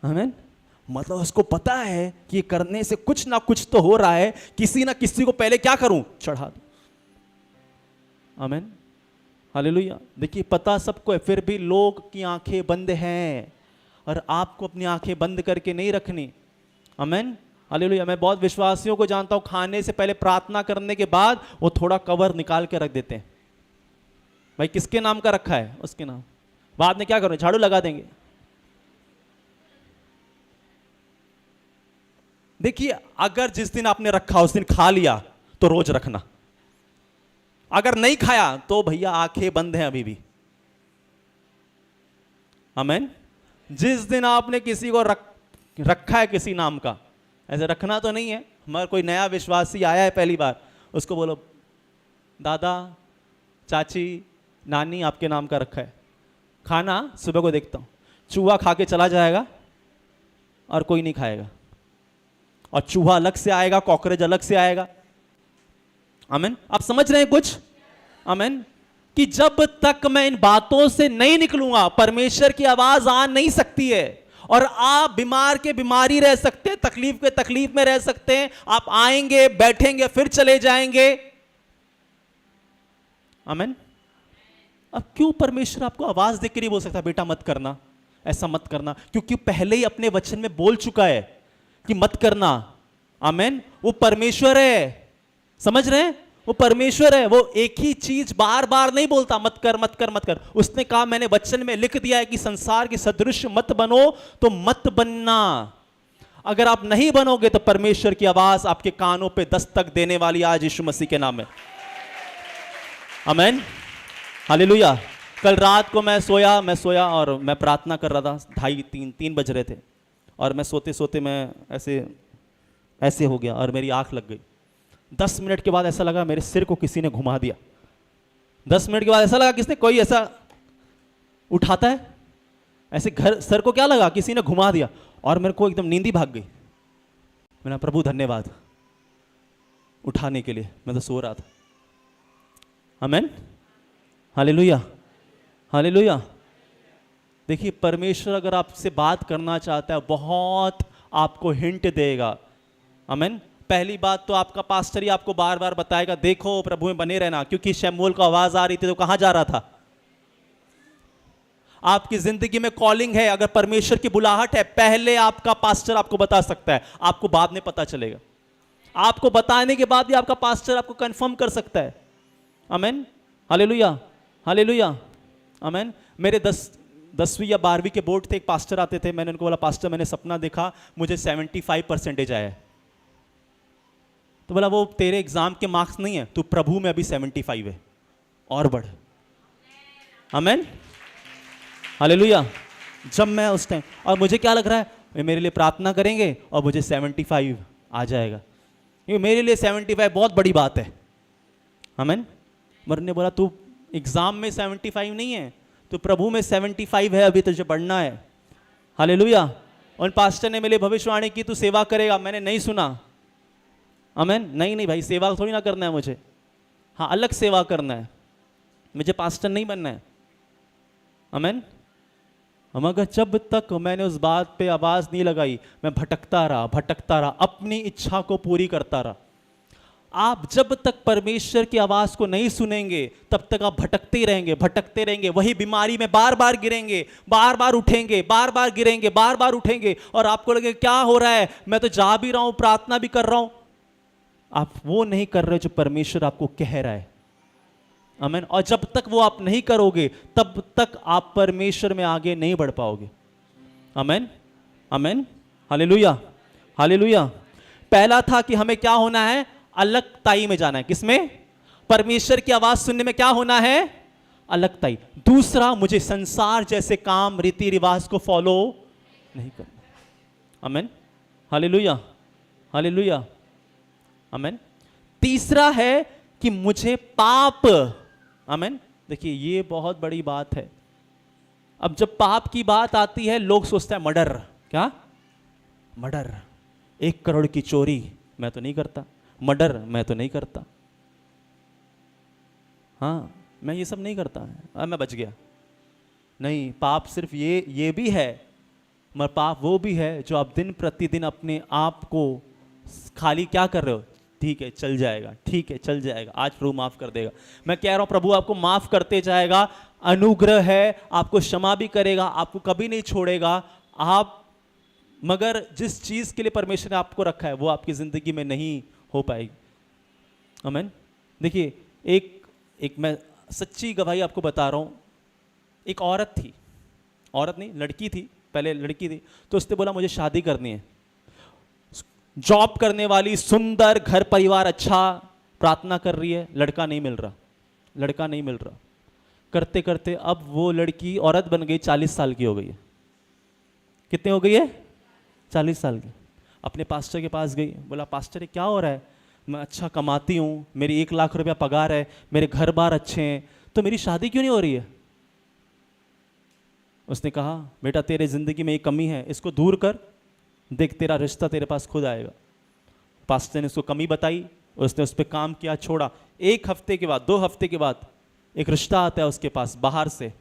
आमीन। मतलब उसको पता है कि ये करने से कुछ ना कुछ तो हो रहा है, किसी ना किसी को पहले क्या करूं? चढ़ा दूं। आमीन, हालेलुया। देखिए पता सबको है, फिर भी लोग की आंखें बंद हैं, और आपको अपनी आंखें बंद करके नहीं रखनी। आमीन, हालेलुया। मैं बहुत विश्वासियों को जानता हूं, खाने से पहले प्रार्थना करने के बाद वो थोड़ा कवर निकाल के रख देते हैं। भाई किसके नाम का रखा है? उसके नाम। बाद में क्या करें? झाड़ू लगा देंगे। देखिए अगर जिस दिन आपने रखा उस दिन खा लिया तो रोज रखना, अगर नहीं खाया तो भैया आंखें बंद हैं अभी भी। आमीन। जिस दिन आपने किसी को रखा है किसी नाम का, ऐसे रखना तो नहीं है, मगर कोई नया विश्वासी आया है पहली बार, उसको बोलो दादा, चाची, नानी आपके नाम का रखा है। खाना सुबह को देखता हूं चूहा खा के चला जाएगा और कोई नहीं खाएगा, और चूहा अलग से आएगा, कॉकरोच अलग से आएगा। आमीन। आप समझ रहे हैं कुछ? आमीन। कि जब तक मैं इन बातों से नहीं निकलूंगा परमेश्वर की आवाज आ नहीं सकती है। और आप बीमार के बीमारी रह सकते हैं, तकलीफ के तकलीफ में रह सकते हैं। आप आएंगे, बैठेंगे, फिर चले जाएंगे। आमीन। अब क्यों परमेश्वर आपको आवाज देकर नहीं बोल सकता बेटा मत करना, ऐसा मत करना? क्योंकि पहले ही अपने वचन में बोल चुका है कि मत करना। आमीन। वो परमेश्वर है, समझ रहे हैं? वो परमेश्वर है, वो एक ही चीज बार बार नहीं बोलता मत कर मत कर मत कर। उसने कहा मैंने वचन में लिख दिया है कि संसार के सदृश मत बनो, तो मत बनना। अगर आप नहीं बनोगे तो परमेश्वर की आवाज आपके कानों पे दस्तक देने वाली आज यीशु मसीह के नाम में। आमीन, हालेलुया। कल रात को मैं सोया और मैं प्रार्थना कर रहा था, 2:30-3 बज रहे थे, और मैं सोते सोते मैं ऐसे हो गया और मेरी आंख लग गई। 10 मिनट के बाद ऐसा लगा मेरे सिर को किसी ने घुमा दिया। 10 मिनट के बाद ऐसा लगा किसने, कोई ऐसा उठाता है ऐसे घर, सर को क्या लगा किसी ने घुमा दिया, और मेरे को एकदम नींद ही भाग गई। मैंने प्रभु धन्यवाद उठाने के लिए, मैं तो सो रहा था। आमीन, हालेलुया, हालेलुया। देखिए परमेश्वर अगर आपसे बात करना चाहता है बहुत आपको हिंट देगा। आमीन। पहली बात तो आपका पास्टर ही आपको बार बार बताएगा देखो प्रभु में बने रहना, क्योंकि शमूएल को आवाज आ रही थी तो कहां जा रहा था? आपकी जिंदगी में कॉलिंग है, अगर परमेश्वर की बुलाहट है, पहले आपका पास्टर आपको बता सकता है, आपको बाद में पता चलेगा। आपको बताने के बाद भी आपका पास्टर आपको कंफर्म कर सकता है। आमीन, हालेलुया, हालेलुया, आमीन। मेरे 10वीं या 12वीं के बोर्ड थे, एक पास्टर आते थे, मैंने उनको बोला पास्टर मैंने सपना देखा मुझे 75% आया है। तो बोला वो तेरे एग्जाम के मार्क्स नहीं है, तू प्रभु में अभी 75 है, और बढ़। आमीन, हालेलुया। जब मैं उस टाइम, और मुझे क्या लग रहा है मेरे लिए प्रार्थना करेंगे और मुझे 75 आ जाएगा, क्योंकि मेरे लिए 75 बहुत बड़ी बात है। आमीन। मर ने बोला तू एग्जाम में 75 नहीं है, तो प्रभु में 75 है, अभी तुझे बढ़ना है। हालेलुया। उन पास्टर ने मेरे लिए भविष्यवाणी की तू सेवा करेगा, मैंने नहीं सुना। आमीन। नहीं भाई, सेवा थोड़ी ना करना है मुझे, हाँ अलग सेवा करना है, मुझे पास्टर नहीं बनना है। आमीन। मगर जब तक मैंने उस बात पे आवाज नहीं लगाई, मैं भटकता रहा, अपनी इच्छा को पूरी करता रहा। आप जब तक परमेश्वर की आवाज को नहीं सुनेंगे तब तक आप भटकते रहेंगे, वही बीमारी में बार बार गिरेंगे, बार बार उठेंगे, बार बार गिरेंगे, बार बार उठेंगे, और आपको लगे क्या हो रहा है, मैं तो जा भी रहा हूं, प्रार्थना भी कर रहा हूं। आप वो नहीं कर रहे जो परमेश्वर आपको कह रहा है। आमीन। और जब तक वो आप नहीं करोगे तब तक आप परमेश्वर में आगे नहीं बढ़ पाओगे। आमीन, आमीन, हालेलुया, हालेलुया। पहला था कि हमें क्या होना है, अलगताई में जाना है। किसमें? परमेश्वर की आवाज सुनने में क्या होना है, अलगताई। दूसरा, मुझे संसार जैसे काम रीति रिवाज को फॉलो नहीं करना। आमीन, हालेलुया, हालेलुया, आमीन। तीसरा है कि मुझे पाप, आमीन। देखिए ये बहुत बड़ी बात है। अब जब पाप की बात आती है लोग सोचते हैं मर्डर, क्या मर्डर, 1 करोड़ की चोरी मैं तो नहीं करता, मर्डर मैं तो नहीं करता, हाँ मैं ये सब नहीं करता, मैं बच गया। नहीं, पाप सिर्फ ये भी है, मगर पाप वो भी है जो आप दिन प्रतिदिन अपने आप को खाली क्या कर रहे हो, ठीक है चल जाएगा, ठीक है चल जाएगा, आज प्रभु माफ कर देगा। मैं कह रहा हूं प्रभु आपको माफ करते जाएगा, अनुग्रह है, आपको क्षमा भी करेगा, आपको कभी नहीं छोड़ेगा। आप मगर जिस चीज के लिए परमेश्वर ने आपको रखा है वो आपकी जिंदगी में नहीं हो पाएगी। आमीन। देखिए एक मैं सच्ची गवाही आपको बता रहा हूं। एक औरत थी, औरत नहीं लड़की थी, पहले लड़की थी, तो उसने बोला मुझे शादी करनी है। जॉब करने वाली, सुंदर, घर परिवार अच्छा, प्रार्थना कर रही है, लड़का नहीं मिल रहा। करते करते अब वो लड़की औरत बन गई, 40 साल की हो गई है। कितने हो गई है? 40 साल की। अपने पास्टर के पास गई, बोला पास्टर ये क्या हो रहा है, मैं अच्छा कमाती हूँ, मेरी 1 लाख रुपया पगार है, मेरे घर बार अच्छे हैं, तो मेरी शादी क्यों नहीं हो रही है? उसने कहा बेटा तेरे जिंदगी में एक कमी है, इसको दूर कर, देख तेरा रिश्ता तेरे पास खुद आएगा। पास्टर ने उसको कमी बताई, उसने उस पर काम किया, छोड़ा। 1 हफ्ते के बाद, 2 हफ्ते के बाद एक रिश्ता आता है उसके पास बाहर से,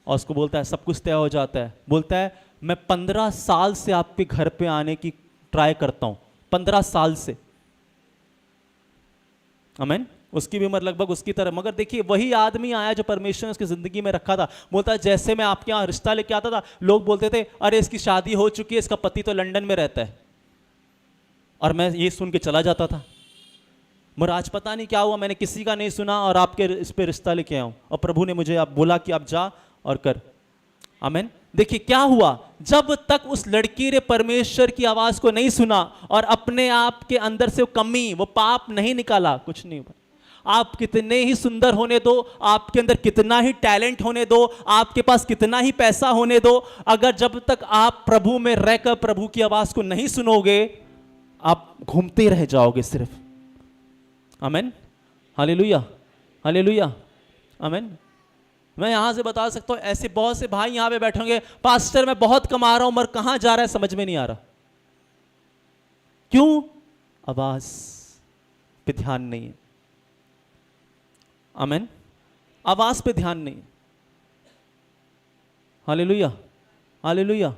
और उसको बोलता है सब कुछ तय हो जाता है, बोलता है मैं 15 साल से आपके घर पे आने की ट्राई करता हूं, 15 साल से। आमीन। उसकी भी उम्र लगभग उसकी तरह, मगर देखिए वही आदमी आया जो परमेश्वर ने उसकी जिंदगी में रखा था। बोलता है जैसे मैं आपके यहाँ रिश्ता लेके आता था, लोग बोलते थे अरे इसकी शादी हो चुकी है, इसका पति तो लंदन में रहता है, और मैं ये सुन के चला जाता था। मगर आज पता नहीं क्या हुआ, मैंने किसी का नहीं सुना और आपके इस पे रिश्ता लेके आया हूं, और प्रभु ने मुझे आप बोला कि आप जा और कर। आमीन। देखिए क्या हुआ, जब तक उस लड़की ने परमेश्वर की आवाज को नहीं सुना और अपने आप के अंदर से वो कमी, वो पाप नहीं निकाला, कुछ नहीं हुआ। आप कितने ही सुंदर होने दो, आपके अंदर कितना ही टैलेंट होने दो, आपके पास कितना ही पैसा होने दो, अगर जब तक आप प्रभु में रहकर प्रभु की आवाज को नहीं सुनोगे, आप घूमते रह जाओगे सिर्फ। आमीन। हालेलुया, हालेलुया, आमीन। मैं यहां से बता सकता हूं, ऐसे बहुत से भाई यहां पे बैठे होंगे, पास्टर मैं बहुत कमा रहा हूं मगर कहां जा रहा है समझ में नहीं आ रहा। क्यों? आवाज पे ध्यान नहीं है। आमीन। आवाज पे ध्यान नहीं। Hallelujah, hallelujah.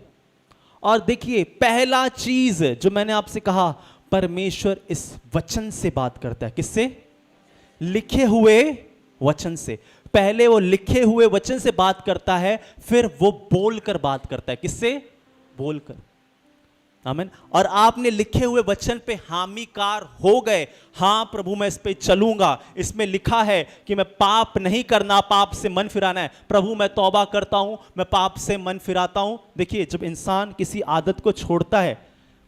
और देखिए पहला चीज जो मैंने आपसे कहा, परमेश्वर इस वचन से बात करता है। किससे? लिखे हुए वचन से। पहले वो लिखे हुए वचन से बात करता है, फिर वो बोलकर बात करता है। किससे? बोलकर। आमीन। और आपने लिखे हुए वचन पे हामिकार हो गए, हां प्रभु मैं इस पे चलूंगा, इसमें लिखा है कि मैं पाप नहीं करना, पाप से मन फिराना है। प्रभु मैं तौबा करता हूं, मैं पाप से मन फिराता हूं। देखिए जब इंसान किसी आदत को छोड़ता है,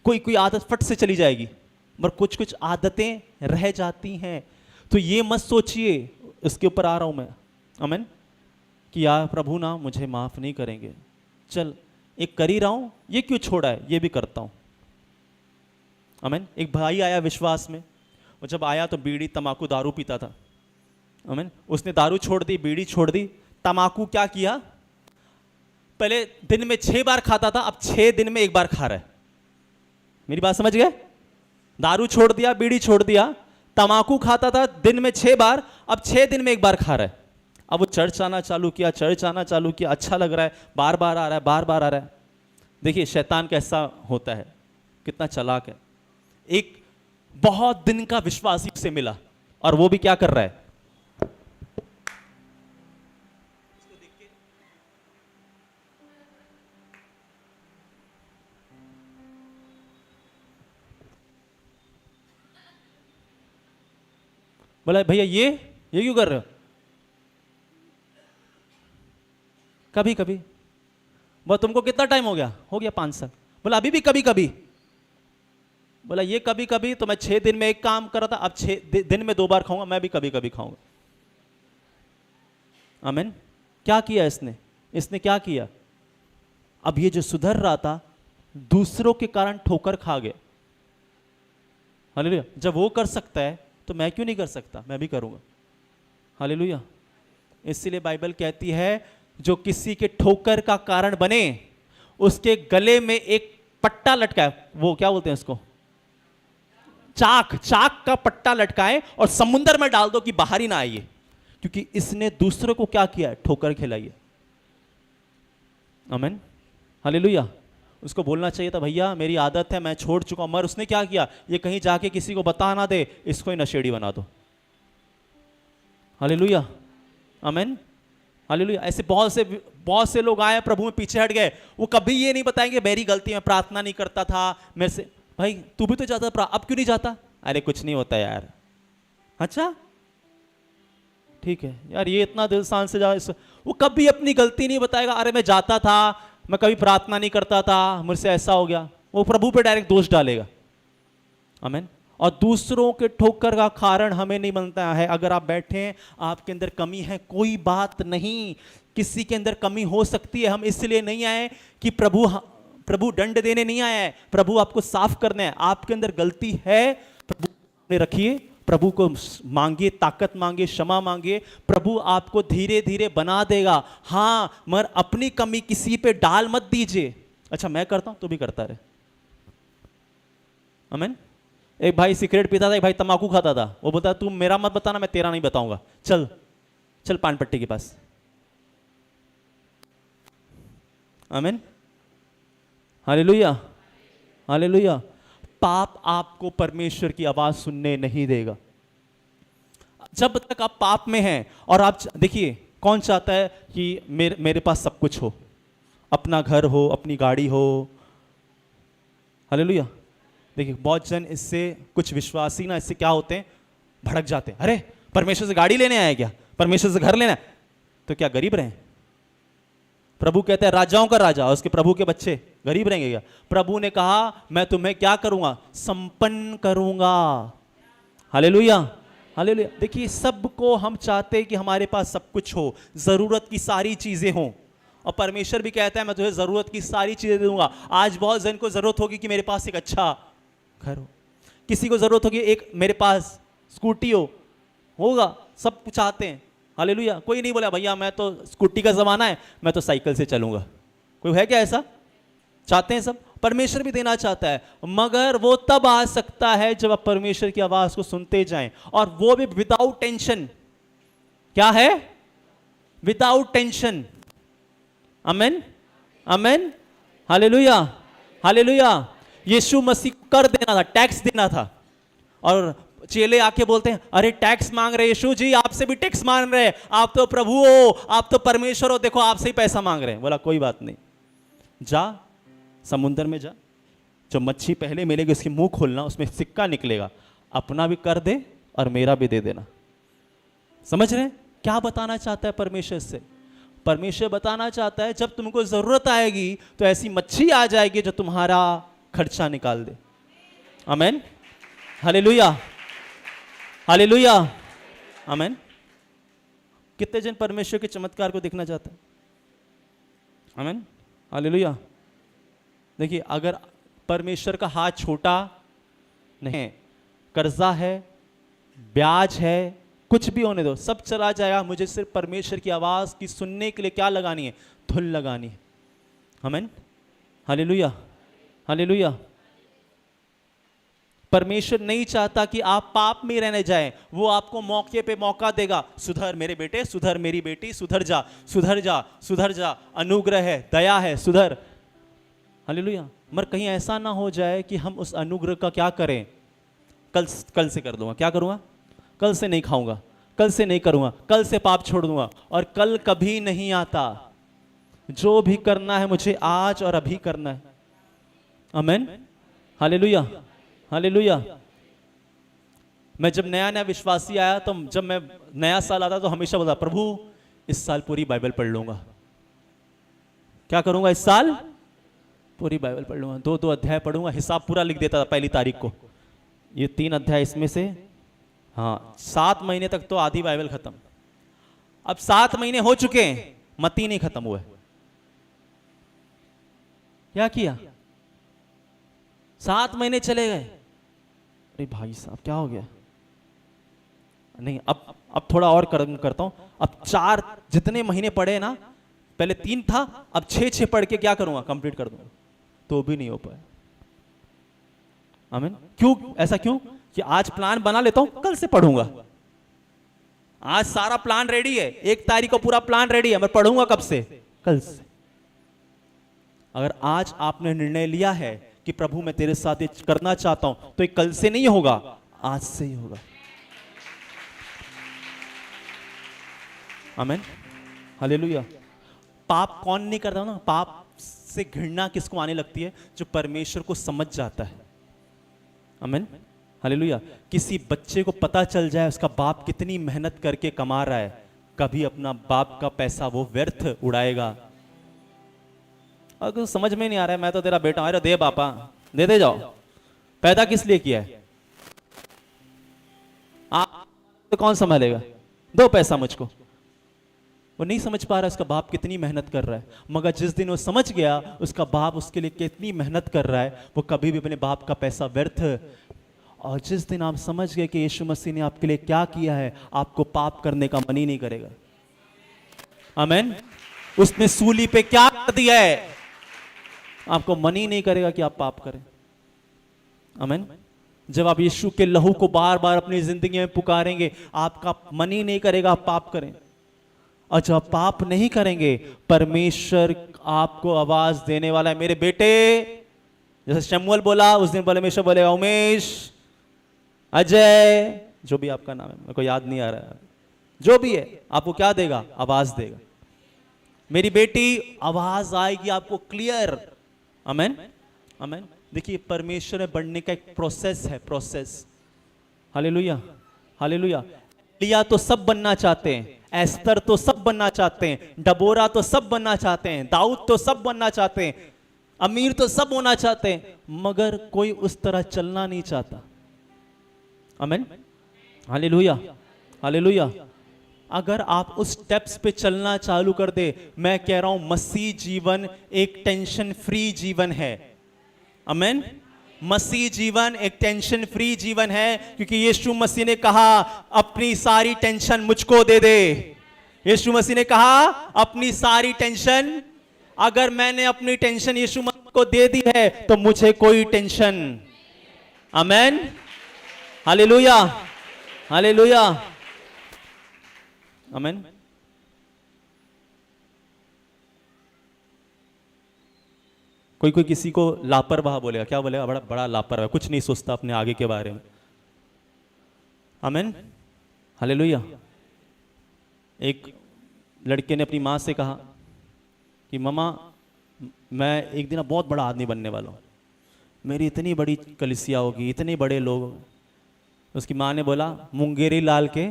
कोई कोई आदत फट से चली जाएगी, मगर कुछ कुछ आदतें रह जाती हैं। तो ये मत सोचिए, इसके ऊपर आ रहा हूं मैं, आमीन, कि यार प्रभु ना मुझे माफ नहीं करेंगे, चल एक कर ही रहा हूं, ये क्यों छोड़ा है, ये भी करता हूं। आमीन। एक भाई आया विश्वास में, और जब आया तो बीड़ी तमाकू दारू पीता था। आमीन। उसने दारू छोड़ दी, बीड़ी छोड़ दी, तमाकू क्या किया, पहले दिन में 6 बार खाता था, अब 6 दिन में 1 बार खा रहा है। मेरी बात समझ गए? दारू छोड़ दिया, बीड़ी छोड़ दिया, तमाकू खाता था दिन में 6 बार, अब 6 दिन में 1 बार खा रहा है। अब वो चर्च आना चालू किया, चर्च आना चालू किया, अच्छा लग रहा है, बार बार आ रहा है, बार बार आ रहा है। देखिए शैतान कैसा होता है, कितना चालाक है। एक बहुत दिन का विश्वासी से मिला, और वो भी क्या कर रहा है, बोला भैया ये क्यों कर रहे हो? कभी कभी। बोला तुमको कितना टाइम हो गया? हो गया 5 साल। बोला अभी भी कभी कभी? बोला ये कभी कभी तो मैं 6 दिन में 1 काम कर रहा था, अब 6 दिन में 2 बार खाऊंगा, मैं भी कभी कभी खाऊंगा। आमीन। क्या किया इसने? इसने क्या किया? अब ये जो सुधर रहा था, दूसरों के कारण ठोकर खा गया। हालेलुया। जब वो कर सकता है तो मैं क्यों नहीं कर सकता? मैं भी करूंगा। हालेलुया। इसलिए बाइबल कहती है जो किसी के ठोकर का कारण बने, उसके गले में एक पट्टा लटकाए, वो क्या बोलते हैं उसको, चाक का पट्टा लटकाए और समुद्र में डाल दो कि बाहर ही ना आइए, क्योंकि इसने दूसरों को क्या किया? ठोकर खिलाई है। आमीन। हालेलुया। उसको बोलना चाहिए था भैया मेरी आदत है, मैं छोड़ चुका हूं, मगर उसने क्या किया? ये कहीं जाके किसी को बता ना दे, इसको ही नशेड़ी बना दो। हालेलुया। आमीन। हालेलुया। ऐसे बहुत से लोग आए प्रभु में पीछे हट गए, वो कभी ये नहीं बताएंगे मेरी गलती, मैं प्रार्थना नहीं करता था मेरे से। भाई तू भी तो जाता, अब क्यों नहीं जाता? अरे कुछ नहीं होता यार। अच्छा ठीक है यार, ये इतना दिल शान से जाओ। वो कभी अपनी गलती नहीं बताएगा, अरे मैं जाता था, मैं कभी प्रार्थना नहीं करता था, मुझसे ऐसा हो गया। वो प्रभु पे डायरेक्ट दोष डालेगा। आमीन। और दूसरों के ठोकर का कारण हमें नहीं बनता है। अगर आप बैठे हैं, आपके अंदर कमी है, कोई बात नहीं, किसी के अंदर कमी हो सकती है। हम इसलिए नहीं आए कि प्रभु दंड देने नहीं आया है, प्रभु आपको साफ करना है। आपके अंदर गलती है, प्रभु ने रखिए, प्रभु को मांगिए, ताकत मांगिए, क्षमा मांगिए, प्रभु आपको धीरे धीरे बना देगा। हाँ, मगर अपनी कमी किसी पे डाल मत दीजिए। अच्छा मैं करता हूं, तू भी करता रहे। आमीन। एक भाई सिगरेट पीता था, एक भाई तंबाकू खाता था। वो बोलता तू मेरा मत बताना, मैं तेरा नहीं बताऊंगा, चल चल पान पट्टी के पास। आमीन। Hallelujah, hallelujah. पाप आपको परमेश्वर की आवाज सुनने नहीं देगा। जब तक आप पाप में हैं, और आप देखिए, कौन चाहता है कि मेरे पास सब कुछ हो, अपना घर हो, अपनी गाड़ी हो। हालेलुया। देखिए बहुत जन इससे, कुछ विश्वासी ना इससे क्या होते हैं, भड़क जाते हैं। अरे परमेश्वर से गाड़ी लेने आए क्या, परमेश्वर से घर लेना है, तो क्या गरीब रहे? प्रभु कहते हैं राजाओं का राजा और उसके प्रभु के बच्चे गरीब रहेंगे क्या? प्रभु ने कहा मैं तुम्हें क्या करूंगा, संपन्न करूंगा। Hallelujah, hallelujah. देखिए सबको हम चाहते हैं कि हमारे पास सब कुछ हो, जरूरत की सारी चीजें हों, और परमेश्वर भी कहता है मैं तुझे जरूरत की सारी चीजें दूंगा। आज बहुत जन को जरूरत होगी कि मेरे पास एक अच्छा घर हो, किसी को जरूरत होगी एक मेरे पास स्कूटी होगा, सब कुछ चाहते हैं। हालेलुया। कोई नहीं बोला भैया मैं तो स्कूटी का जमाना है, मैं तो साइकिल से चलूंगा। कोई है क्या ऐसा? चाहते हैं सब। परमेश्वर भी देना चाहता है, मगर वो तब आ सकता है जब आप परमेश्वर की आवाज को सुनते जाएं, और वो भी विदाउट टेंशन। क्या है? Without tension. Amen, amen, hallelujah, hallelujah. यीशु मसीह को कर देना था, टैक्स देना था, और चेले आके बोलते हैं अरे टैक्स मांग रहे यीशु जी, आपसे भी टैक्स मांग रहे हैं, आप तो प्रभु हो, आप तो परमेश्वर हो, देखो आपसे ही पैसा मांग रहे हैं। बोला कोई बात नहीं, जा समुद्र में जा, जो मच्छी पहले मिलेगी उसकी मुंह खोलना, उसमें सिक्का निकलेगा, अपना भी कर दे और मेरा भी दे देना। समझ रहे हैं क्या बताना चाहता है परमेश्वर से? परमेश्वर बताना चाहता है जब तुमको जरूरत आएगी तो ऐसी मच्छी आ जाएगी जो तुम्हारा खर्चा निकाल दे। आमेन, हालेलुया, हालेलुया, आमेन। कितने जन परमेश्वर के चमत्कार को देखना चाहते हैं? आमेन, हालेलुया। देखिए अगर परमेश्वर का हाथ छोटा नहीं, कर्जा है, ब्याज है, कुछ भी होने दो, सब चला जाएगा। मुझे सिर्फ परमेश्वर की आवाज की सुनने के लिए क्या लगानी है? धुन लगानी है। Amen, hallelujah, hallelujah. परमेश्वर नहीं चाहता कि आप पाप में रहने जाएं, वो आपको मौके पे मौका देगा। सुधर मेरे बेटे, सुधर मेरी बेटी, सुधर जा, सुधर जा, सुधर जा, अनुग्रह है, दया है, सुधर। हालेलुया। मगर कहीं ऐसा ना हो जाए कि हम उस अनुग्रह का क्या करें, कल से कर दूंगा, क्या करूंगा, कल से नहीं खाऊंगा, कल से नहीं करूंगा, कल से पाप छोड़ दूंगा, और कल कभी नहीं आता। जो भी करना है मुझे आज और अभी करना है। Amen, hallelujah, hallelujah. मैं जब नया नया विश्वासी आया, तो जब मैं नया साल आता तो हमेशा बोलता प्रभु इस साल पूरी बाइबल पढ़ लूंगा। क्या करूंगा इस साल? पूरी बाइबल पढ़ लूंगा, 2-2 अध्याय पढ़ूंगा, हिसाब पूरा लिख देता था पहली तारीख को, ये 3 अध्याय इसमें से, हाँ 7 महीने तक तो आधी बाइबल खत्म। अब 7 महीने हो चुके हैं, मत्ती नहीं खत्म हुआ है। क्या किया? 7 महीने चले गए। अरे भाई साहब क्या हो गया? नहीं अब थोड़ा और करता हूं। अब 4 जितने महीने पढ़े ना, पहले 3 था, अब 6 पढ़ के क्या करूंगा, कंप्लीट कर दूंगा, तो भी नहीं हो पाया। आमीन। क्यों? ऐसा क्यों कि आज प्लान बना लेता हूं, कल से पढ़ूंगा। आज सारा प्लान रेडी है, 1 तारीख को पूरा प्लान रेडी है, मैं पढ़ूंगा कब से? कल से। अगर आज आपने निर्णय लिया है कि प्रभु मैं तेरे साथ ये करना चाहता हूं, तो ये कल से नहीं होगा, आज से ही होगा। आमीन, हालेलुया। पाप कौन नहीं करता ना? पाप से घृणा किसको आने लगती है? जो परमेश्वर को समझ जाता है। आमीन, हालेलुया। किसी बच्चे को पता चल जाए उसका बाप कितनी मेहनत करके कमा रहा है, कभी अपना बाप का पैसा वो व्यर्थ उड़ाएगा। अगर समझ में नहीं आ रहा है, मैं तो तेरा बेटा हूं, अरे दे पापा, दे जाओ। पैदा किस लिए किया है? आप तो कौन संभालेगा? दो पैसा मुझको। वो नहीं समझ पा रहा उसका बाप कितनी मेहनत कर रहा है, मगर जिस दिन वो समझ गया उसका बाप उसके लिए कितनी मेहनत कर रहा है, वो कभी भी अपने बाप का पैसा व्यर्थ। और जिस दिन आप समझ गए कि यीशु मसीह ने आपके लिए क्या किया है, आपको पाप करने का मन ही नहीं करेगा। आमीन। उसने सूली पे क्या कर दिया है, आपको मन ही नहीं करेगा कि आप पाप करें। आमीन। जब आप यीशु के लहू को बार बार अपनी जिंदगी में पुकारेंगे, आपका मन ही नहीं करेगा आप पाप करें। और जब आप पाप नहीं करेंगे, परमेश्वर आपको आवाज देने वाला है, मेरे बेटे जैसे शमुएल बोला, उस दिन परमेश्वर बोलेगा उमेश, अजय, जो भी आपका नाम है, मेरे को याद नहीं आ रहा है, जो भी है, आपको क्या देगा? आवाज देगा। मेरी बेटी, आवाज आएगी आपको क्लियर। आमेन, आमेन। देखिए, परमेश्वर में बढ़ने का एक प्रोसेस है, प्रोसेस। Hallelujah, hallelujah. एलिया तो सब बनना चाहते हैं, एस्तर तो सब बनना चाहते हैं, डबोरा तो सब बनना चाहते हैं, दाऊद तो सब बनना चाहते हैं, अमीर तो सब होना चाहते हैं, मगर कोई उस तरह चलना नहीं चाहता। आमेन, हालेलुया, हालेलुया। अगर आप उस स्टेप्स पे चलना चालू कर दे, मैं कह रहा हूं मसीह जीवन एक टेंशन फ्री जीवन है। आमेन। मसीह जीवन एक टेंशन फ्री जीवन है, क्योंकि यीशु मसीह ने कहा अपनी सारी टेंशन मुझको दे दे। यीशु मसीह ने कहा अपनी सारी टेंशन, अगर मैंने अपनी टेंशन यीशु मसीह को दे दी है तो मुझे कोई टेंशन। आमेन, हालेलुया, हालेलुया, आमेन। कोई कोई किसी को लापरवाह बोलेगा, क्या बोलेगा? बड़ा बड़ा लापरवाह, कुछ नहीं सोचता अपने आगे के बारे में। आमेन, हालेलुया। एक लड़के ने अपनी माँ से कहा कि मम्मा, मैं एक दिन बहुत बड़ा आदमी बनने वाला हूँ, मेरी इतनी बड़ी कलिसिया होगी, इतने बड़े लोग। उसकी माँ ने बोला, मुंगेरी लाल के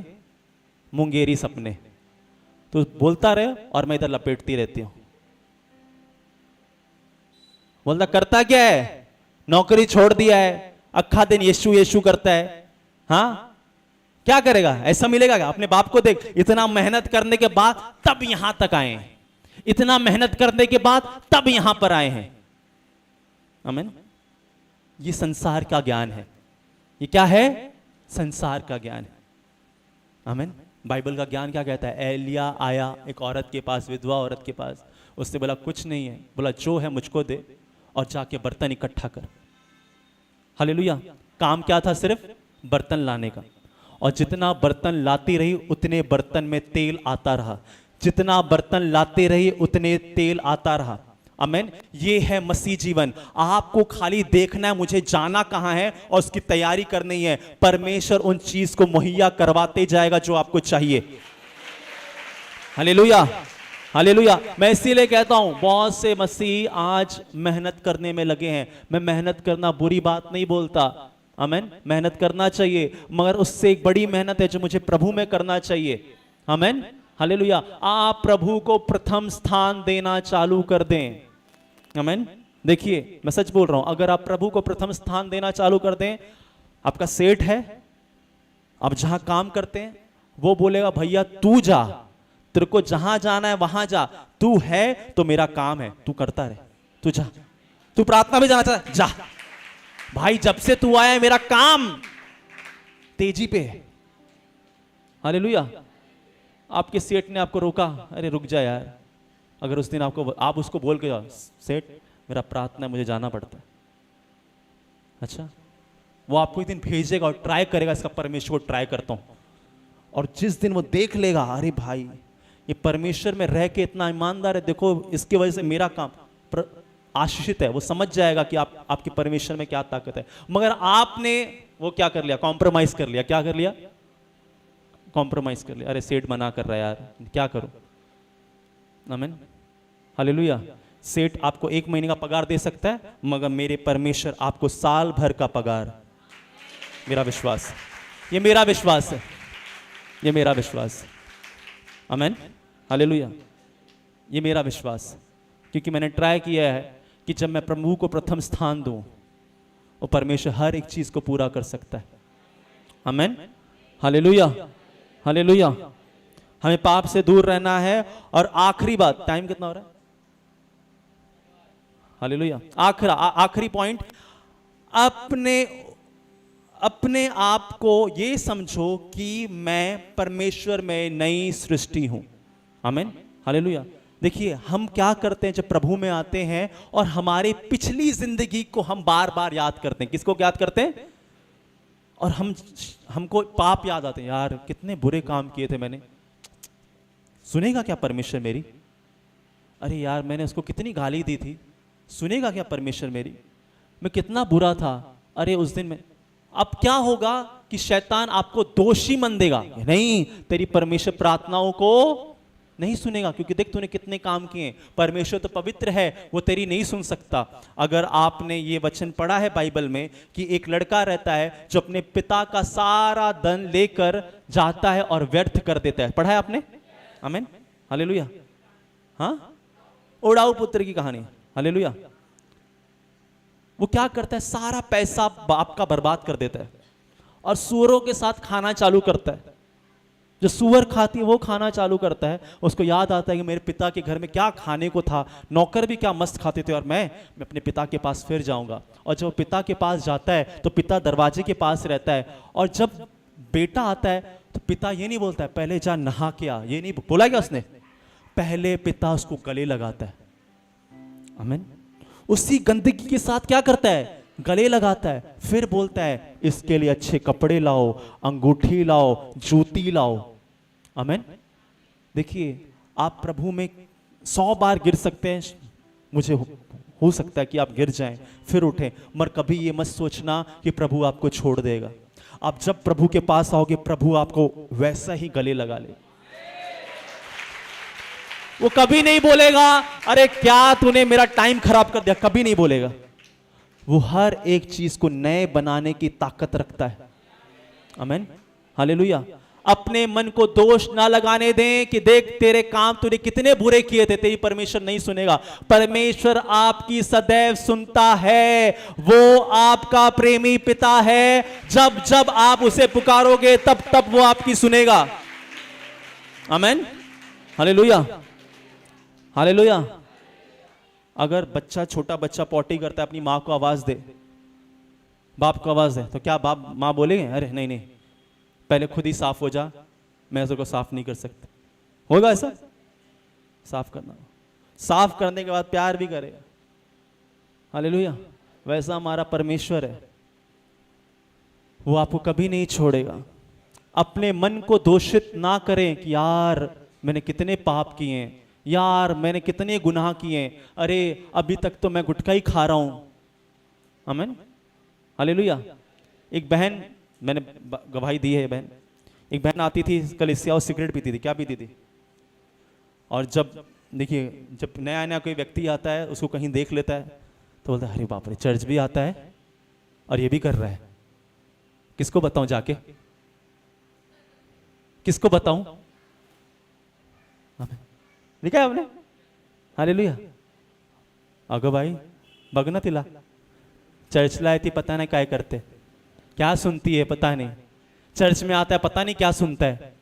मुंगेरी सपने, तो बोलता रहे और मैं इधर लपेटती रहती हूँ। बोलता करता क्या है? नौकरी छोड़ दिया है, अक्खा दिन यीशु यीशु करता है। हाँ, क्या करेगा? ऐसा मिलेगा क्या? अपने बाप को देख, इतना मेहनत करने के बाद तब यहां तक आए हैं, इतना मेहनत करने के बाद तब यहां पर आए हैं। आमीन। ये संसार का ज्ञान है। ये क्या है? संसार का ज्ञान है। आमीन। बाइबल का ज्ञान क्या कहता है? एलिया आया एक औरत के पास, विधवा औरत के पास, उसने बोला कुछ नहीं है, बोला जो है मुझको दे और जाके बर्तन इकट्ठा कर। हालेलुया। काम क्या था? सिर्फ बर्तन लाने का। और जितना बर्तन लाती रही उतने बर्तन में तेल आता रहा, जितना बर्तन लाते रही उतने तेल आता रहा। आमीन। ये है मसीह जीवन। आपको खाली देखना है मुझे जाना कहां है और उसकी तैयारी करनी है। परमेश्वर उन चीज को मुहैया करवाते जाएगा जो आपको चाहिए। Hallelujah, hallelujah. मैं इसीलिए कहता हूं बहुत से मसीह आज मेहनत करने में लगे हैं। मैं मेहनत करना बुरी बात नहीं बोलता, आमीन, मेहनत करना चाहिए, मगर उससे एक बड़ी मेहनत है जो मुझे प्रभु में करना चाहिए। आमीन, हालेलुया। आप प्रभु को प्रथम स्थान देना चालू कर दें। आमीन। देखिए, मैं सच बोल रहा हूं, अगर आप प्रभु को प्रथम स्थान देना चालू कर दें, आपका सेठ है, आप जहां काम करते हैं, वो बोलेगा भैया तू जा, तेरे को जहां जाना है वहां जा, तू है तो मेरा काम है, तू करता रहे, तू जा, तू प्रार्थना में जाना चाहता जा भाई, जब से तू आया है मेरा काम तेजी पे है। हालेलुया। आपके सेठ ने आपको रोका, अरे रुक जा यार, अगर उस दिन आप उसको बोल के जाओ सेठ मेरा प्रार्थना मुझे जाना पड़ता है, अच्छा, वो आपको एक दिन भेजेगा और ट्राई करेगा, इसका परमेश्वर को ट्राई करता हूं, और जिस दिन वो देख लेगा अरे भाई ये परमेश्वर में रह के इतना ईमानदार है, देखो इसकी वजह से मेरा काम आशीषित है, वो समझ जाएगा कि आपके परमेश्वर में क्या ताकत है। मगर आपने वो क्या कर लिया? कॉम्प्रोमाइज कर लिया। क्या कर लिया? कॉम्प्रोमाइज कर लिया। अरे सेठ मना कर रहा है यार, क्या करूं? आमीन, हालेलुया। सेठ आपको 1 महीने का पगार दे सकता है, मगर मेरे परमेश्वर आपको साल भर का पगार। मेरा विश्वास, ये मेरा विश्वास है, ये मेरा विश्वास है। आमीन, हालेलुया। ये मेरा विश्वास है, क्योंकि मैंने ट्राई किया है कि जब मैं प्रभु को प्रथम स्थान दूं, वो परमेश्वर हर एक चीज को पूरा कर सकता है। आमीन, हालेलुया, हालेलुया। हमें पाप से दूर रहना है। और आखिरी बात, टाइम कितना हो रहा है? हालेलुया। आखिरी पॉइंट, अपने आप को ये समझो कि मैं परमेश्वर में नई सृष्टि हूं। आमीन, हालेलुया। देखिए, हम क्या करते हैं जब प्रभु में आते हैं और हमारे पिछली जिंदगी को हम बार बार याद करते हैं। किसको याद करते हैं? और हमको पाप याद आते हैं, यार कितने बुरे काम किए थे मैंने, सुनेगा क्या परमेश्वर मेरी? अरे यार मैंने उसको कितनी गाली दी थी, सुनेगा क्या परमेश्वर मेरी? मैं कितना बुरा था, अरे उस दिन में। अब क्या होगा कि शैतान आपको दोषी मान देगा, नहीं तेरी परमेश्वर प्रार्थनाओं को नहीं सुनेगा, क्योंकि देख तूने कितने काम किए, परमेश्वर तो पवित्र है, वो तेरी नहीं सुन सकता। अगर आपने ये वचन पढ़ा है बाइबल में कि एक लड़का रहता है जो अपने पिता का सारा धन लेकर जाता है और व्यर्थ कर देता है, पढ़ा है आपने? आमीन, हालेलुया। हाँ, ओडाऊ पुत्र की कहानी, हालेलुया। वो क्या करता है, सारा पैसा बाप का बर्बाद कर देता है और सूअरों के साथ खाना चालू करता है। जो सूअर खाती है वो खाना चालू करता है। उसको याद आता है कि मेरे पिता के घर में क्या खाने को था, नौकर भी क्या मस्त खाते थे, और मैं अपने पिता के पास फिर जाऊंगा। और जब पिता के पास जाता है तो पिता दरवाजे के पास रहता है, और जब बेटा आता है तो पिता ये नहीं बोलता है पहले जा नहा के आ, ये नहीं बोला क्या उसने, पहले पिता उसको गले लगाता है। आमीन। उसी गंदगी के साथ क्या करता है, गले लगाता है, फिर बोलता है इसके लिए अच्छे कपड़े लाओ, अंगूठी लाओ, जूती लाओ। आमीन। देखिए, आप प्रभु में 100 बार गिर सकते हैं, मुझे हो सकता है कि आप गिर जाएं फिर उठें, मगर कभी ये मत सोचना कि प्रभु आपको छोड़ देगा। आप जब प्रभु के पास आओगे, प्रभु आपको वैसा ही गले लगा ले। वो कभी नहीं बोलेगा अरे क्या तूने मेरा टाइम खराब कर दिया, कभी नहीं बोलेगा। वो हर एक चीज को नए बनाने की ताकत रखता है। आमीन, हालेलुया। अपने मन को दोष ना लगाने दें कि देख तेरे काम तूने कितने बुरे किए थे, तेरी परमेश्वर नहीं सुनेगा। परमेश्वर आपकी सदैव सुनता है, वो आपका प्रेमी पिता है। जब जब आप उसे पुकारोगे तब तब वो आपकी सुनेगा। आमीन, हालेलुया, हालेलुया। अगर बच्चा, छोटा बच्चा पॉटी करता है, अपनी माँ को आवाज दे, बाप को आवाज दे, तो क्या बाप माँ बोलेंगे अरे नहीं नहीं पहले खुद ही साफ हो जा, मैं उसको साफ नहीं कर सकता? होगा ऐसा? साफ करना, साफ करने के बाद प्यार भी करेगा। हालेलुया। वैसा हमारा परमेश्वर है, वो आपको कभी नहीं छोड़ेगा। अपने मन को दोषित ना करें कि यार मैंने कितने पाप किए हैं, यार मैंने कितने गुनाह किए, अरे अभी तक तो मैं गुटखा ही खा रहा हूं। आमीन, हालेलुया। एक बहन, मैंने गवाही दी है, बहन, एक बहन आती थी कलीसिया और सिगरेट पीती थी। क्या पीती थी? और जब देखिए, जब नया नया कोई व्यक्ति आता है, उसको कहीं देख लेता है तो बोलता है अरे बाप रे, चर्च भी आता है और ये भी कर रहा है, किसको बताऊं जाके, किसको बताऊं? देखा है आपने? हालेलुया। अगो भाई बघ ना तिला, चर्चला आहे ती पता नहीं काय करते, क्या सुनती है पता नहीं, चर्च में आता है पता नहीं क्या सुनता है।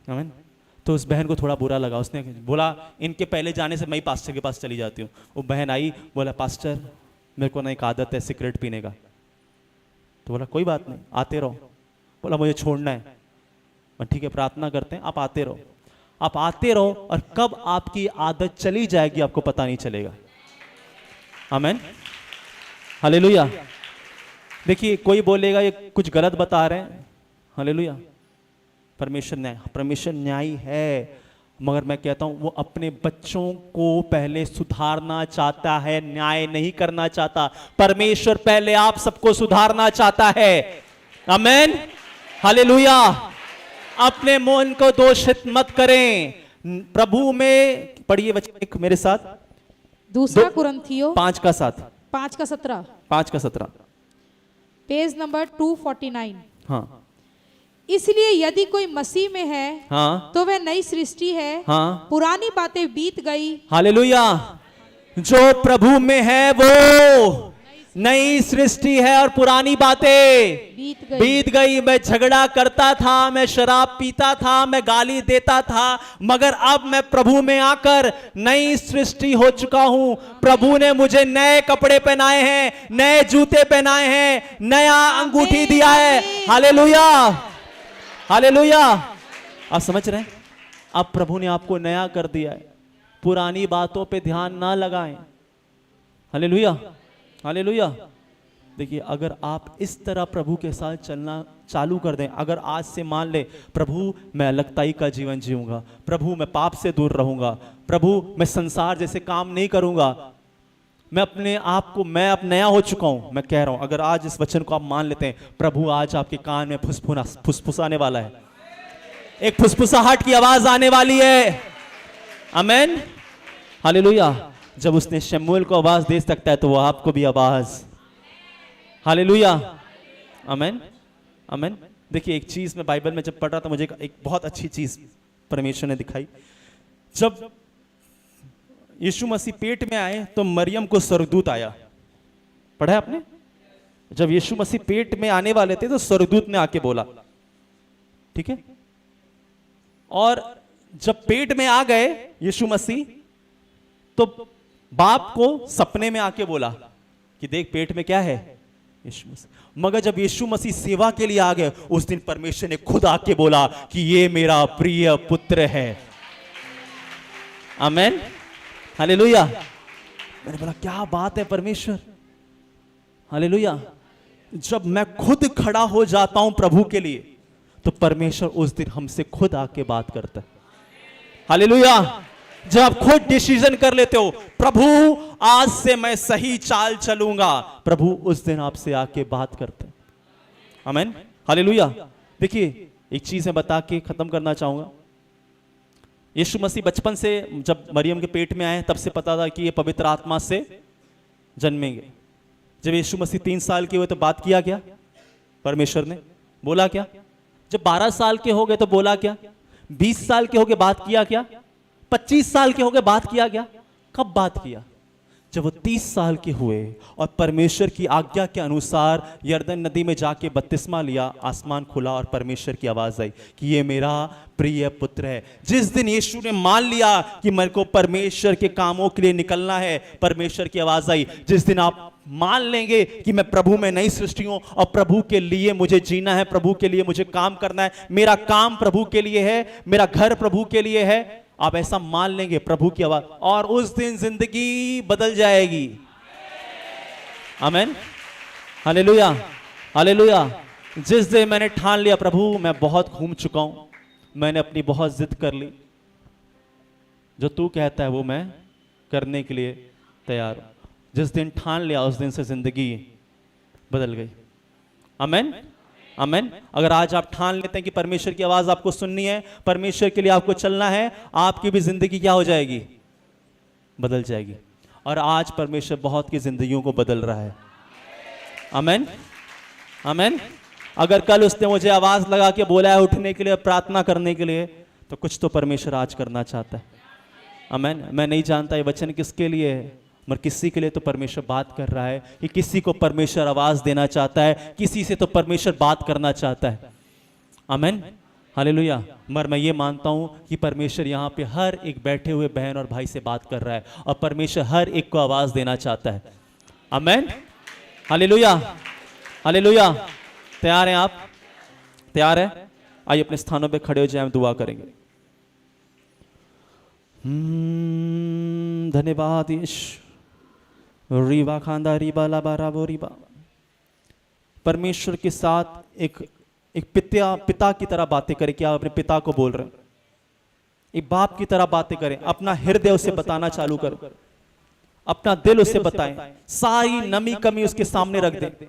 आमीन। तो उस बहन को थोड़ा बुरा लगा, उसने बोला इनके पहले जाने से मैं ही पास्टर के पास चली जाती हूँ। वो बहन आई, बोला पास्टर मेरे को ना एक आदत है सिगरेट पीने का। तो बोला कोई बात नहीं, आते रहो। बोला मुझे छोड़ना है। ठीक है, प्रार्थना करते हैं, आप आते रहो। आप आते रहो और कब आपकी आदत चली जाएगी आपको पता नहीं चलेगा। आमीन, हालेलुया। देखिए, कोई बोलेगा ये कुछ गलत बता रहे हैं, हालेलुया। परमेश्वर न्यायी है, मगर मैं कहता हूं वो अपने बच्चों को पहले सुधारना चाहता है, न्याय नहीं करना चाहता। परमेश्वर पहले आप सबको सुधारना चाहता है। आमीन, हालेलुया। अपने मन को दोषित मत करें, प्रभु में पढ़िए वचन एक मेरे साथ, दूसरा कुरिन्थियों 5:7, 5:17, 5:17, पेज नंबर 249। हाँ। इसलिए यदि कोई मसीह में है, हाँ, तो वह नई सृष्टि है, हाँ, पुरानी बातें बीत गई। हालेलुया। जो प्रभु में है वो नई सृष्टि है और पुरानी बातें बीत गई। मैं झगड़ा करता था, मैं शराब पीता था, मैं गाली देता था, मगर अब मैं प्रभु में आकर नई सृष्टि हो चुका हूं। प्रभु ने मुझे नए कपड़े पहनाए हैं, नए जूते पहनाए हैं, नया अंगूठी दिया है। Hallelujah, hallelujah. आप समझ रहे हैं? अब प्रभु ने आपको नया कर दिया है। पुरानी बातों पे ध्यान ना लगाएं। Hallelujah, hallelujah. देखिए, अगर आप इस तरह प्रभु के साथ चलना चालू कर दें, अगर आज से मान ले प्रभु मैं अलगताई का जीवन जीऊंगा, प्रभु मैं पाप से दूर रहूंगा, प्रभु मैं संसार जैसे काम नहीं करूंगा, मैं अपने आप को, मैं अब नया हो चुका हूं। मैं कह रहा हूं, अगर आज इस वचन को आप मान लेते हैं, प्रभु आज आपके कान में फुसफुसाने वाला है, एक फुसफुसाहट की आवाज आने वाली है। Amen, hallelujah. जब उसने शमूएल को आवाज दे सकता है तो वो आपको भी आवाज, हालेलुया, आमेन, आमेन। देखिए, एक चीज मैं बाइबल में जब पढ़ रहा था, मुझे एक बहुत अच्छी चीज परमेश्वर ने दिखाई। जब यीशु मसीह पेट में आए तो मरियम को स्वर्गदूत आया, पढ़ा है आपने? जब यीशु मसीह पेट में आने वाले थे तो स्वर्गदूत ने आके बोला, ठीक है। और जब पेट में आ गए यीशु मसीह, तो बाप को सपने में आके बोला कि देख पेट में क्या है, यीशु मसीह। मगर जब यीशु मसीह सेवा के लिए आ गए, उस दिन परमेश्वर ने खुद आके बोला कि ये मेरा प्रिय पुत्र है। Amen, hallelujah. मैंने बोला क्या बात है परमेश्वर, हालेलुया। जब मैं खुद खड़ा हो जाता हूं प्रभु के लिए, तो परमेश्वर उस दिन हमसे खुद आके बात करता है, हालेलुया। जब आप खुद डिसीजन कर लेते हो, प्रभु आज से मैं सही चाल चलूंगा, प्रभु उस दिन आपसे आके बात करते हैं। आमेन, हालेलुया। देखिए, एक चीज मैं बता के खत्म करना चाहूंगा। यीशु मसीह बचपन से जब मरियम के पेट में आए, तब से पता था कि ये पवित्र आत्मा से जन्मेंगे। जब यीशु मसीह 3 साल के हुए तो बात किया क्या परमेश्वर ने, बोला क्या? जब 12 साल के हो गए तो बोला क्या? 20 साल के हो गए बात किया क्या? 25 साल के हो गए बात किया क्या? कब बात किया? जब वो 30 साल के हुए और परमेश्वर की आज्ञा के अनुसार यरदन नदी में जाके बपतिस्मा लिया, आसमान खुला और परमेश्वर की आवाज आई कि ये मेरा प्रिय पुत्र है। जिस दिन यीशु ने मान लिया कि मेरे को परमेश्वर के कामों के लिए निकलना है, परमेश्वर की आवाज आई। जिस दिन आप मान लेंगे कि मैं प्रभु में नई सृष्टि हूं और प्रभु के लिए मुझे जीना है, प्रभु के लिए मुझे काम करना है, मेरा काम प्रभु के लिए है, मेरा घर प्रभु के लिए है, आप ऐसा मान लेंगे प्रभु की आवाज, और उस दिन जिंदगी बदल जाएगी। आमेन, हालेलुया, हालेलुया। जिस दिन मैंने ठान लिया प्रभु मैं बहुत घूम चुका हूं, मैंने अपनी बहुत जिद कर ली, जो तू कहता है वो मैं करने के लिए तैयार हूं। जिस दिन ठान लिया उस दिन से जिंदगी बदल गई। आमेन, आमेन। अगर आज आप ठान लेते हैं कि परमेश्वर की आवाज आपको सुननी है, परमेश्वर के लिए आपको चलना है, आपकी भी जिंदगी क्या हो जाएगी? बदल जाएगी। और आज परमेश्वर बहुत की जिंदगियों को बदल रहा है। आमेन, आमेन। अगर कल उसने मुझे आवाज लगा के बोला है उठने के लिए, प्रार्थना करने के लिए, तो कुछ तो परमेश्वर आज करना चाहता है। आमेन। मैं नहीं जानता ये वचन किसके लिए है, मगर किसी के लिए तो परमेश्वर बात कर रहा है कि किसी को परमेश्वर आवाज देना चाहता है, किसी से तो परमेश्वर बात करना चाहता है। Amen, hallelujah. मगर मैं ये मानता हूं कि परमेश्वर यहाँ पे हर एक बैठे हुए बहन और भाई से बात कर रहा है और परमेश्वर हर एक को आवाज देना चाहता है। Amen, hallelujah, hallelujah. तैयार हैं आप? तैयार है? आइए अपने स्थानों पे खड़े हो जाए, हम दुआ करेंगे। धन्यवाद यीशु। रीबा खांदा रीबा लाबा राबो रीबा। परमेश्वर के साथ एक पिता की तरह बातें करें। क्या आप अपने पिता को बोल रहे हैं? एक बाप की तरह बातें करें। अपना हृदय उसे बताना चालू करो, अपना दिल उसे बताएं, सारी नमी कमी उसके सामने रख दें।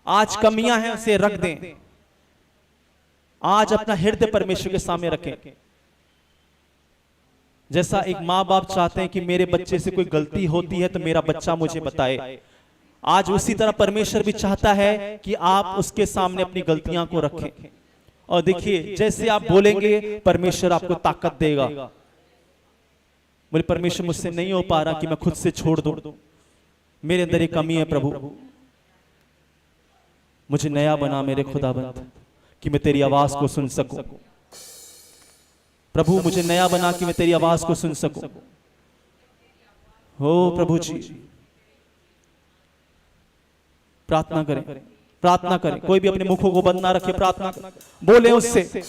आज कमियां हैं उसे रख दें। आज अपना हृदय परमेश्वर के सामने रखें। जैसा एक माँ बाप चाहते हैं कि मेरे बच्चे से कोई गलती होती है तो मेरा बच्चा मुझे बताए, आज उसी तरह परमेश्वर भी चाहता है कि आप उसके सामने अपनी गलतियां को रखें। और देखिए, जैसे आप बोलेंगे परमेश्वर आपको ताकत देगा। बोले परमेश्वर मुझसे नहीं हो पा रहा कि मैं खुद से छोड़ दूं, मेरे अंदर एक कमी है प्रभु, मुझे नया बना मेरे खुदाबंद कि मैं तेरी आवाज को सुन सकूं। प्रभु मुझे नया बना कि मैं तेरी आवाज को सुन सकूं। हो प्रभु जी, प्रार्थना करें, प्रार्थना करें। कोई भी अपने मुखों को बंद ना रखे, प्रार्थना बोले उससे।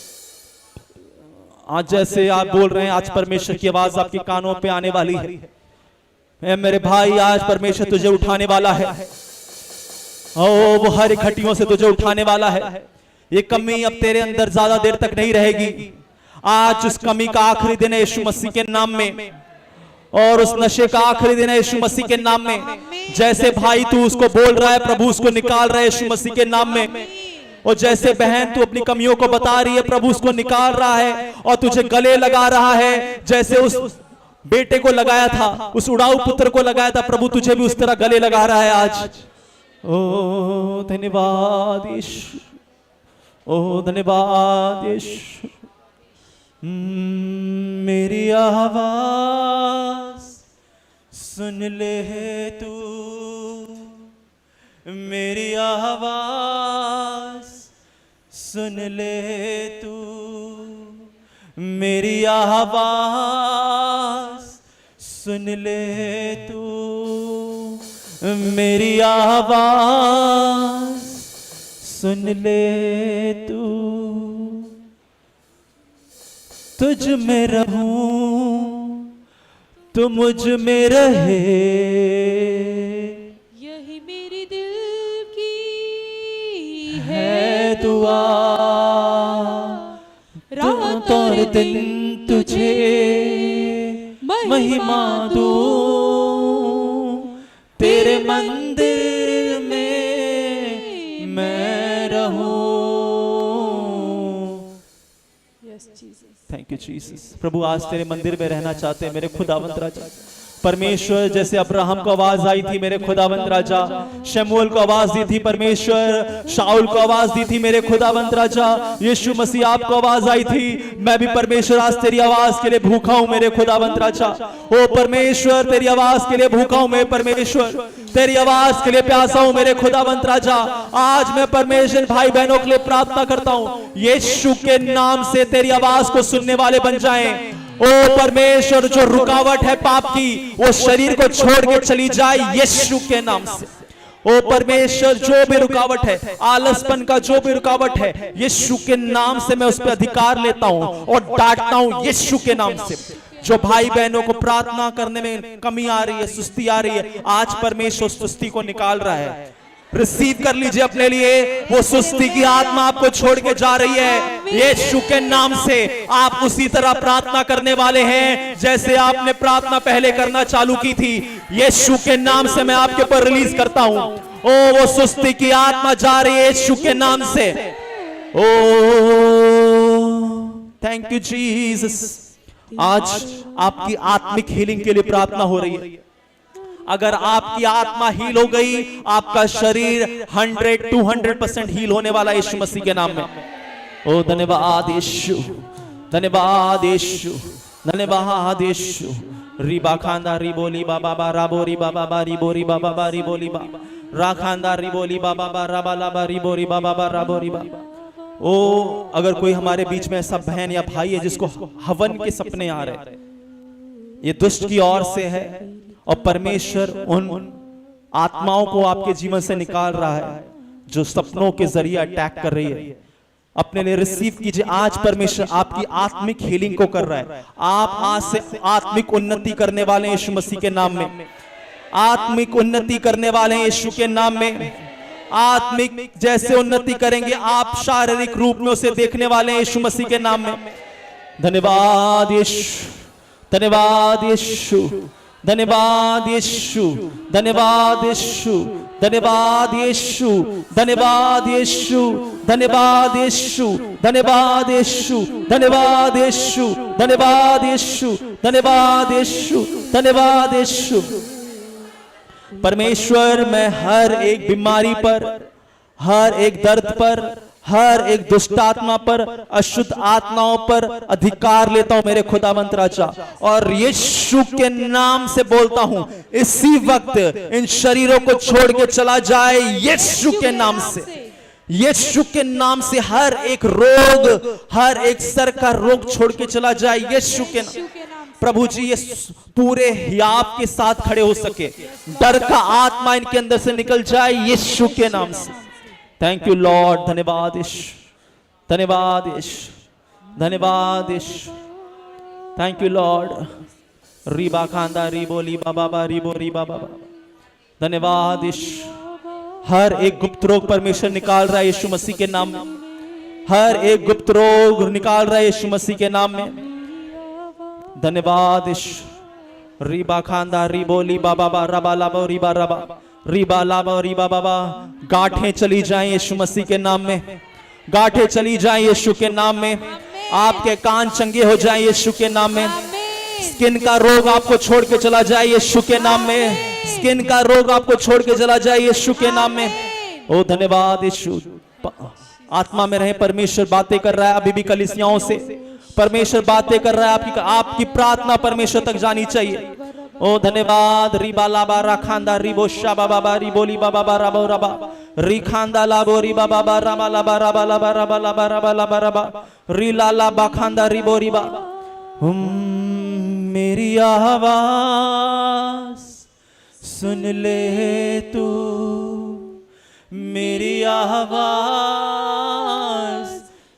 आज जैसे आप बोल रहे हैं, आज परमेश्वर की आवाज आपके कानों पे आने वाली है। मेरे भाई, आज परमेश्वर तुझे उठाने वाला है। ओ वो हर घटियों से तुझे उठाने वाला है। ये कमी अब तेरे अंदर ज्यादा देर तक नहीं रहेगी। आज उस कमी का आखिरी दिन है यीशु मसीह के नाम में। और उस नशे का आखिरी दिन है यीशु मसीह के नाम में। जैसे भाई तू उसको बोल रहा है, प्रभु उसको निकाल रहा है यीशु मसीह के नाम में। और जैसे बहन तू अपनी कमियों को बता रही है, प्रभु उसको निकाल रहा है और तुझे गले लगा रहा है। जैसे उस बेटे को लगाया था, उस उड़ाऊ पुत्र को लगाया था, प्रभु तुझे भी उस तरह गले लगा रहा है आज। ओ धन्यवाद यीशु, ओ धन्यवाद यीशु। मेरी आवाज सुन ले तू, मेरी आवाज सुन ले तू, मेरी आवाज सुन ले तू, मेरी आवाज सुन ले तू। तुझ में रहूं तो मुझ में रहे, यही मेरी दिल की है दुआ। रात और दिन तुझे महिमा दूं, तेरे मंदिर में मैं रहूं। Yes Jesus, thank you Jesus. प्रभु आज तेरे मंदिर में रहना चाहते हैं मेरे खुदावंत राजा। परमेश्वर, जैसे अब्राहम को आवाज आई थी मेरे खुदावंत राजा, शमूएल को आवाज दी थी परमेश्वर, शाऊल को आवाज दी थी मेरे खुदावंत राजा, यीशु मसीह आपको आवाज आई थी। मैं भी परमेश्वर आज तेरी आवाज के लिए भूखा हूं मेरे खुदावंत राजा। ओ परमेश्वर, तेरी आवाज के लिए भूखा हूं मैं परमेश्वर, तेरी आवाज के लिए प्यासा हूं मेरे खुदावंत राजा। आज मैं परमेश्वर भाई बहनों के लिए प्रार्थना करता हूं, यीशु के नाम से तेरी आवाज को सुनने वाले बन जाएं। ओ परमेश्वर, जो रुकावट है पाप की वो शरीर को छोड़ के चली जाए यीशु के नाम से। ओ परमेश्वर, जो भी रुकावट है, आलसपन का जो भी रुकावट है, यीशु के नाम से मैं उस पर अधिकार लेता हूं और डांटता हूं यीशु के नाम से। जो भाई बहनों को प्रार्थना करने में कमी आ रही है, सुस्ती आ रही है, आज परमेश्वर सुस्ती को निकाल रहा है। रिसीव कर लीजिए अपने लिए, वो सुस्ती की आत्मा आपको छोड़ के जा रही है यीशु के नाम से। आप उसी तरह प्रार्थना करने वाले हैं जैसे आपने प्रार्थना पहले करना चालू की थी। यीशु के नाम से मैं आपके ऊपर रिलीज करता हूं। ओ वो सुस्ती की आत्मा जा रही है यीशु के नाम से। ओ थैंक यू जीसस। आज आपकी आत्मिक हीलिंग के लिए प्रार्थना हो रही है। अगर आपकी आत्मा हील हो गई, आपका शरीर 100-200% हील होने वाला यीशु मसीह के नाम में। ओ धन्यवाद यीशु, धन्यवाद यीशु, धन्यवाद यीशु। रिबा खांदा रिबोली बाबा बा राबोरी बाबा बा रिबोरी बाबा बा रिबोली बा राखांदा रिबोली बाबा बा राबाला बा रिबोरी बाबा बा राबोरी बा। ओ अगर कोई हमारे बीच में ऐसा बहन या भाई है जिसको हवन के सपने आ रहे हैं, ये दुष्ट की ओर से है और परमेश्वर उन आत्माओं को आपके जीवन से निकाल रहा है जो सपनों के जरिए अटैक कर रही है। अपने लिए रिसीव कीजिए। आज परमेश्वर आपकी आत्मिक हीलिंग को कर रहा है। आप आज से आत्मिक उन्नति करने वाले हैं यीशु मसीह के नाम में। आत्मिक उन्नति करने वाले हैं यीशु के नाम में। आत्मिक जैसे उन्नति करेंगे, आप शारीरिक रूप में उसे देखने वाले हैं यीशु मसीह के नाम में। धन्यवाद यीशु, धन्यवाद यीशु, धन्यवाद यीशु, धन्यवाद यीशु, धन्यवाद यीशु, धन्यवाद यीशु, धन्यवाद यीशु, धन्यवाद यीशु, धन्यवाद यीशु, धन्यवाद यीशु, धन्यवाद यीशु, धन्यवाद यीशु। परमेश्वर, मैं हर एक बीमारी पर, हर एक दर्द पर, हर एक दुष्ट आत्मा पर, अशुद्ध आत्माओं पर अधिकार लेता हूं मेरे खुदावंत राजा, और यीशु के नाम से बोलता हूं इसी वक्त इन शरीरों को छोड़ के चला जाए यीशु के नाम से। यीशु के नाम से हर एक रोग, हर एक सर का रोग छोड़ के चला जाए यीशु के नाम। प्रभु जी, ये पूरे हियाब के साथ खड़े हो सके, डर का आत्मा इनके अंदर से निकल जाए यीशु के नाम से। थैंक यू लॉर्ड, धन्यवाद यीशु, धन्यवाद यीशु, धन्यवाद यीशु। Thank you lord. रीबा खांदा रिबोली बाबा बा रिबो रीबा बाबा। धन्यवाद यीशु। हर एक गुप्त रोग परमेश्वर निकाल रहा है यीशु मसीह के नाम में। हर एक गुप्त रोग निकाल रहा है यीशु मसीह के नाम में। धन्यवाद यीशु। रीबा खांदा रिबो लीबा बाबा रबा लाबो रीबा रबा रीबा लाबो रीबा बाबा। गांठें चली जाएं यीशु मसीह के नाम में, गांठें चली जाएं यीशु के नाम में। आपके कान चंगे हो जाएं यीशु के नाम में। स्किन का रोग आपको छोड़ के चला जाए यीशु के नाम में। स्किन का रोग आपको छोड़ के चला जाए यीशु के नाम में। ओ धन्यवाद यीशु। आत्मा में रहे, परमेश्वर बातें कर रहा है अभी भी कलीसियाओं से। परमेश्वर बातें कर रहा है, आपकी प्रार्थना परमेश्वर तक जानी चाहिए। ओ धन्यवाद। रिबा लाबा राखांदा रिबो शाबा बाबा रिबोली बाबा राबो रबा री खांदा लाबो रिबा बाबा रबा लाबा रबा लाबा रबा लाबा रबा लाबा रबा री लाला बाखांदा रिबो रिबा। मेरी आवाज सुन ले तू, मेरी आवाज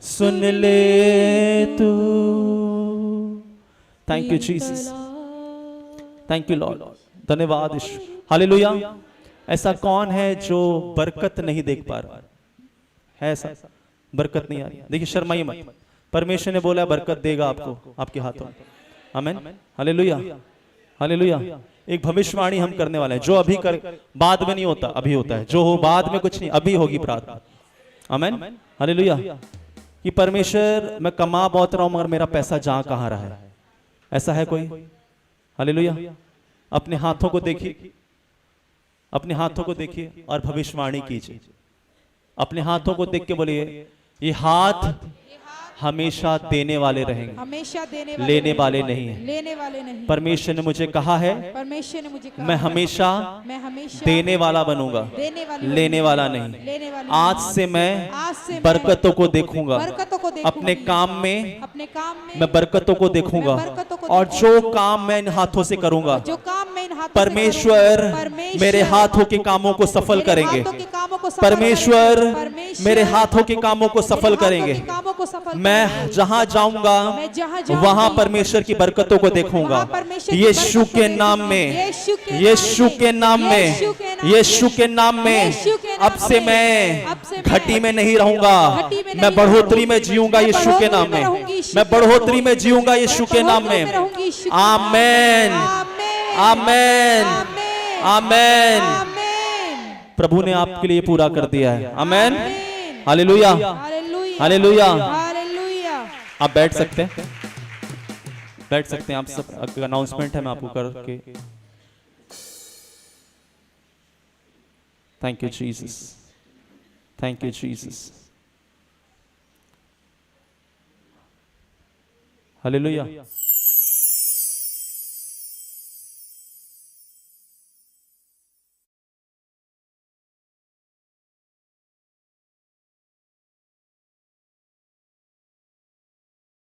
सुन ले तू। Thank you Jesus, thank you Lord. धन्यवाद यीशु। हालेलुया। ऐसा कौन है जो बरकत नहीं देख पा रहा है? ऐसा बरकत नहीं आ रही। देखिए शर्माइए मत, परमेश्वर ने बोला बरकत देगा आपको आपके हाथों। आमीन। Hallelujah, hallelujah. एक भविष्यवाणी हम करने वाले हैं, जो अभी कर बाद में नहीं होता, अभी होता है। जो हो बाद में कुछ नहीं, अभी होगी प्रार्थना। आमीन। हालेलुया। कि परमेश्वर मैं कमा बहुत रहा हूं मगर मेरा पैसा जहां कहां रहा है। ऐसा है कोई? हालेलुया। अपने हाथों को देखिए, अपने हाथों को देखिए और भविष्यवाणी कीजिए। अपने हाथों को देख के बोलिए ये हाथ हमेशा देने वाले रहेंगे, हमेशा लेने वाले नहीं है। लेने वाले नहीं। परमेश्वर ने मुझे कहा है परमेश्वर ने मुझे कहा मैं हमेशा देने वाला बनूंगा, लेने वाला नहीं। आज से मैं बरकतों को देखूंगा, अपने काम में मैं बरकतों को देखूंगा। और जो काम मैं इन हाथों से करूंगा, जो काम मैं इन हाथों परमेश्वर मेरे हाथों के कामों को सफल करेंगे। परमेश्वर मेरे हाथों के कामों को सफल करेंगे। मैं जहां जाऊंगा वहां परमेश्वर की बरकतों को देखूंगा। यीशु के नाम में, यीशु के नाम में, यीशु के नाम में। अब से मैं घटी में नहीं रहूंगा, मैं बढ़ोतरी में जीऊंगा यीशु के नाम में। मैं बढ़ोतरी में जीऊंगा यीशु के नाम में। आमेन, आमेन, आमेन। प्रभु ने आपके लिए पूरा कर दिया है। आमेन। Hallelujah, hallelujah. आप बैठ सकते हैं, बैठ सकते हैं। आप सब अनाउंसमेंट है मैं आपको करके। Thank you Jesus, thank you Jesus. Hallelujah.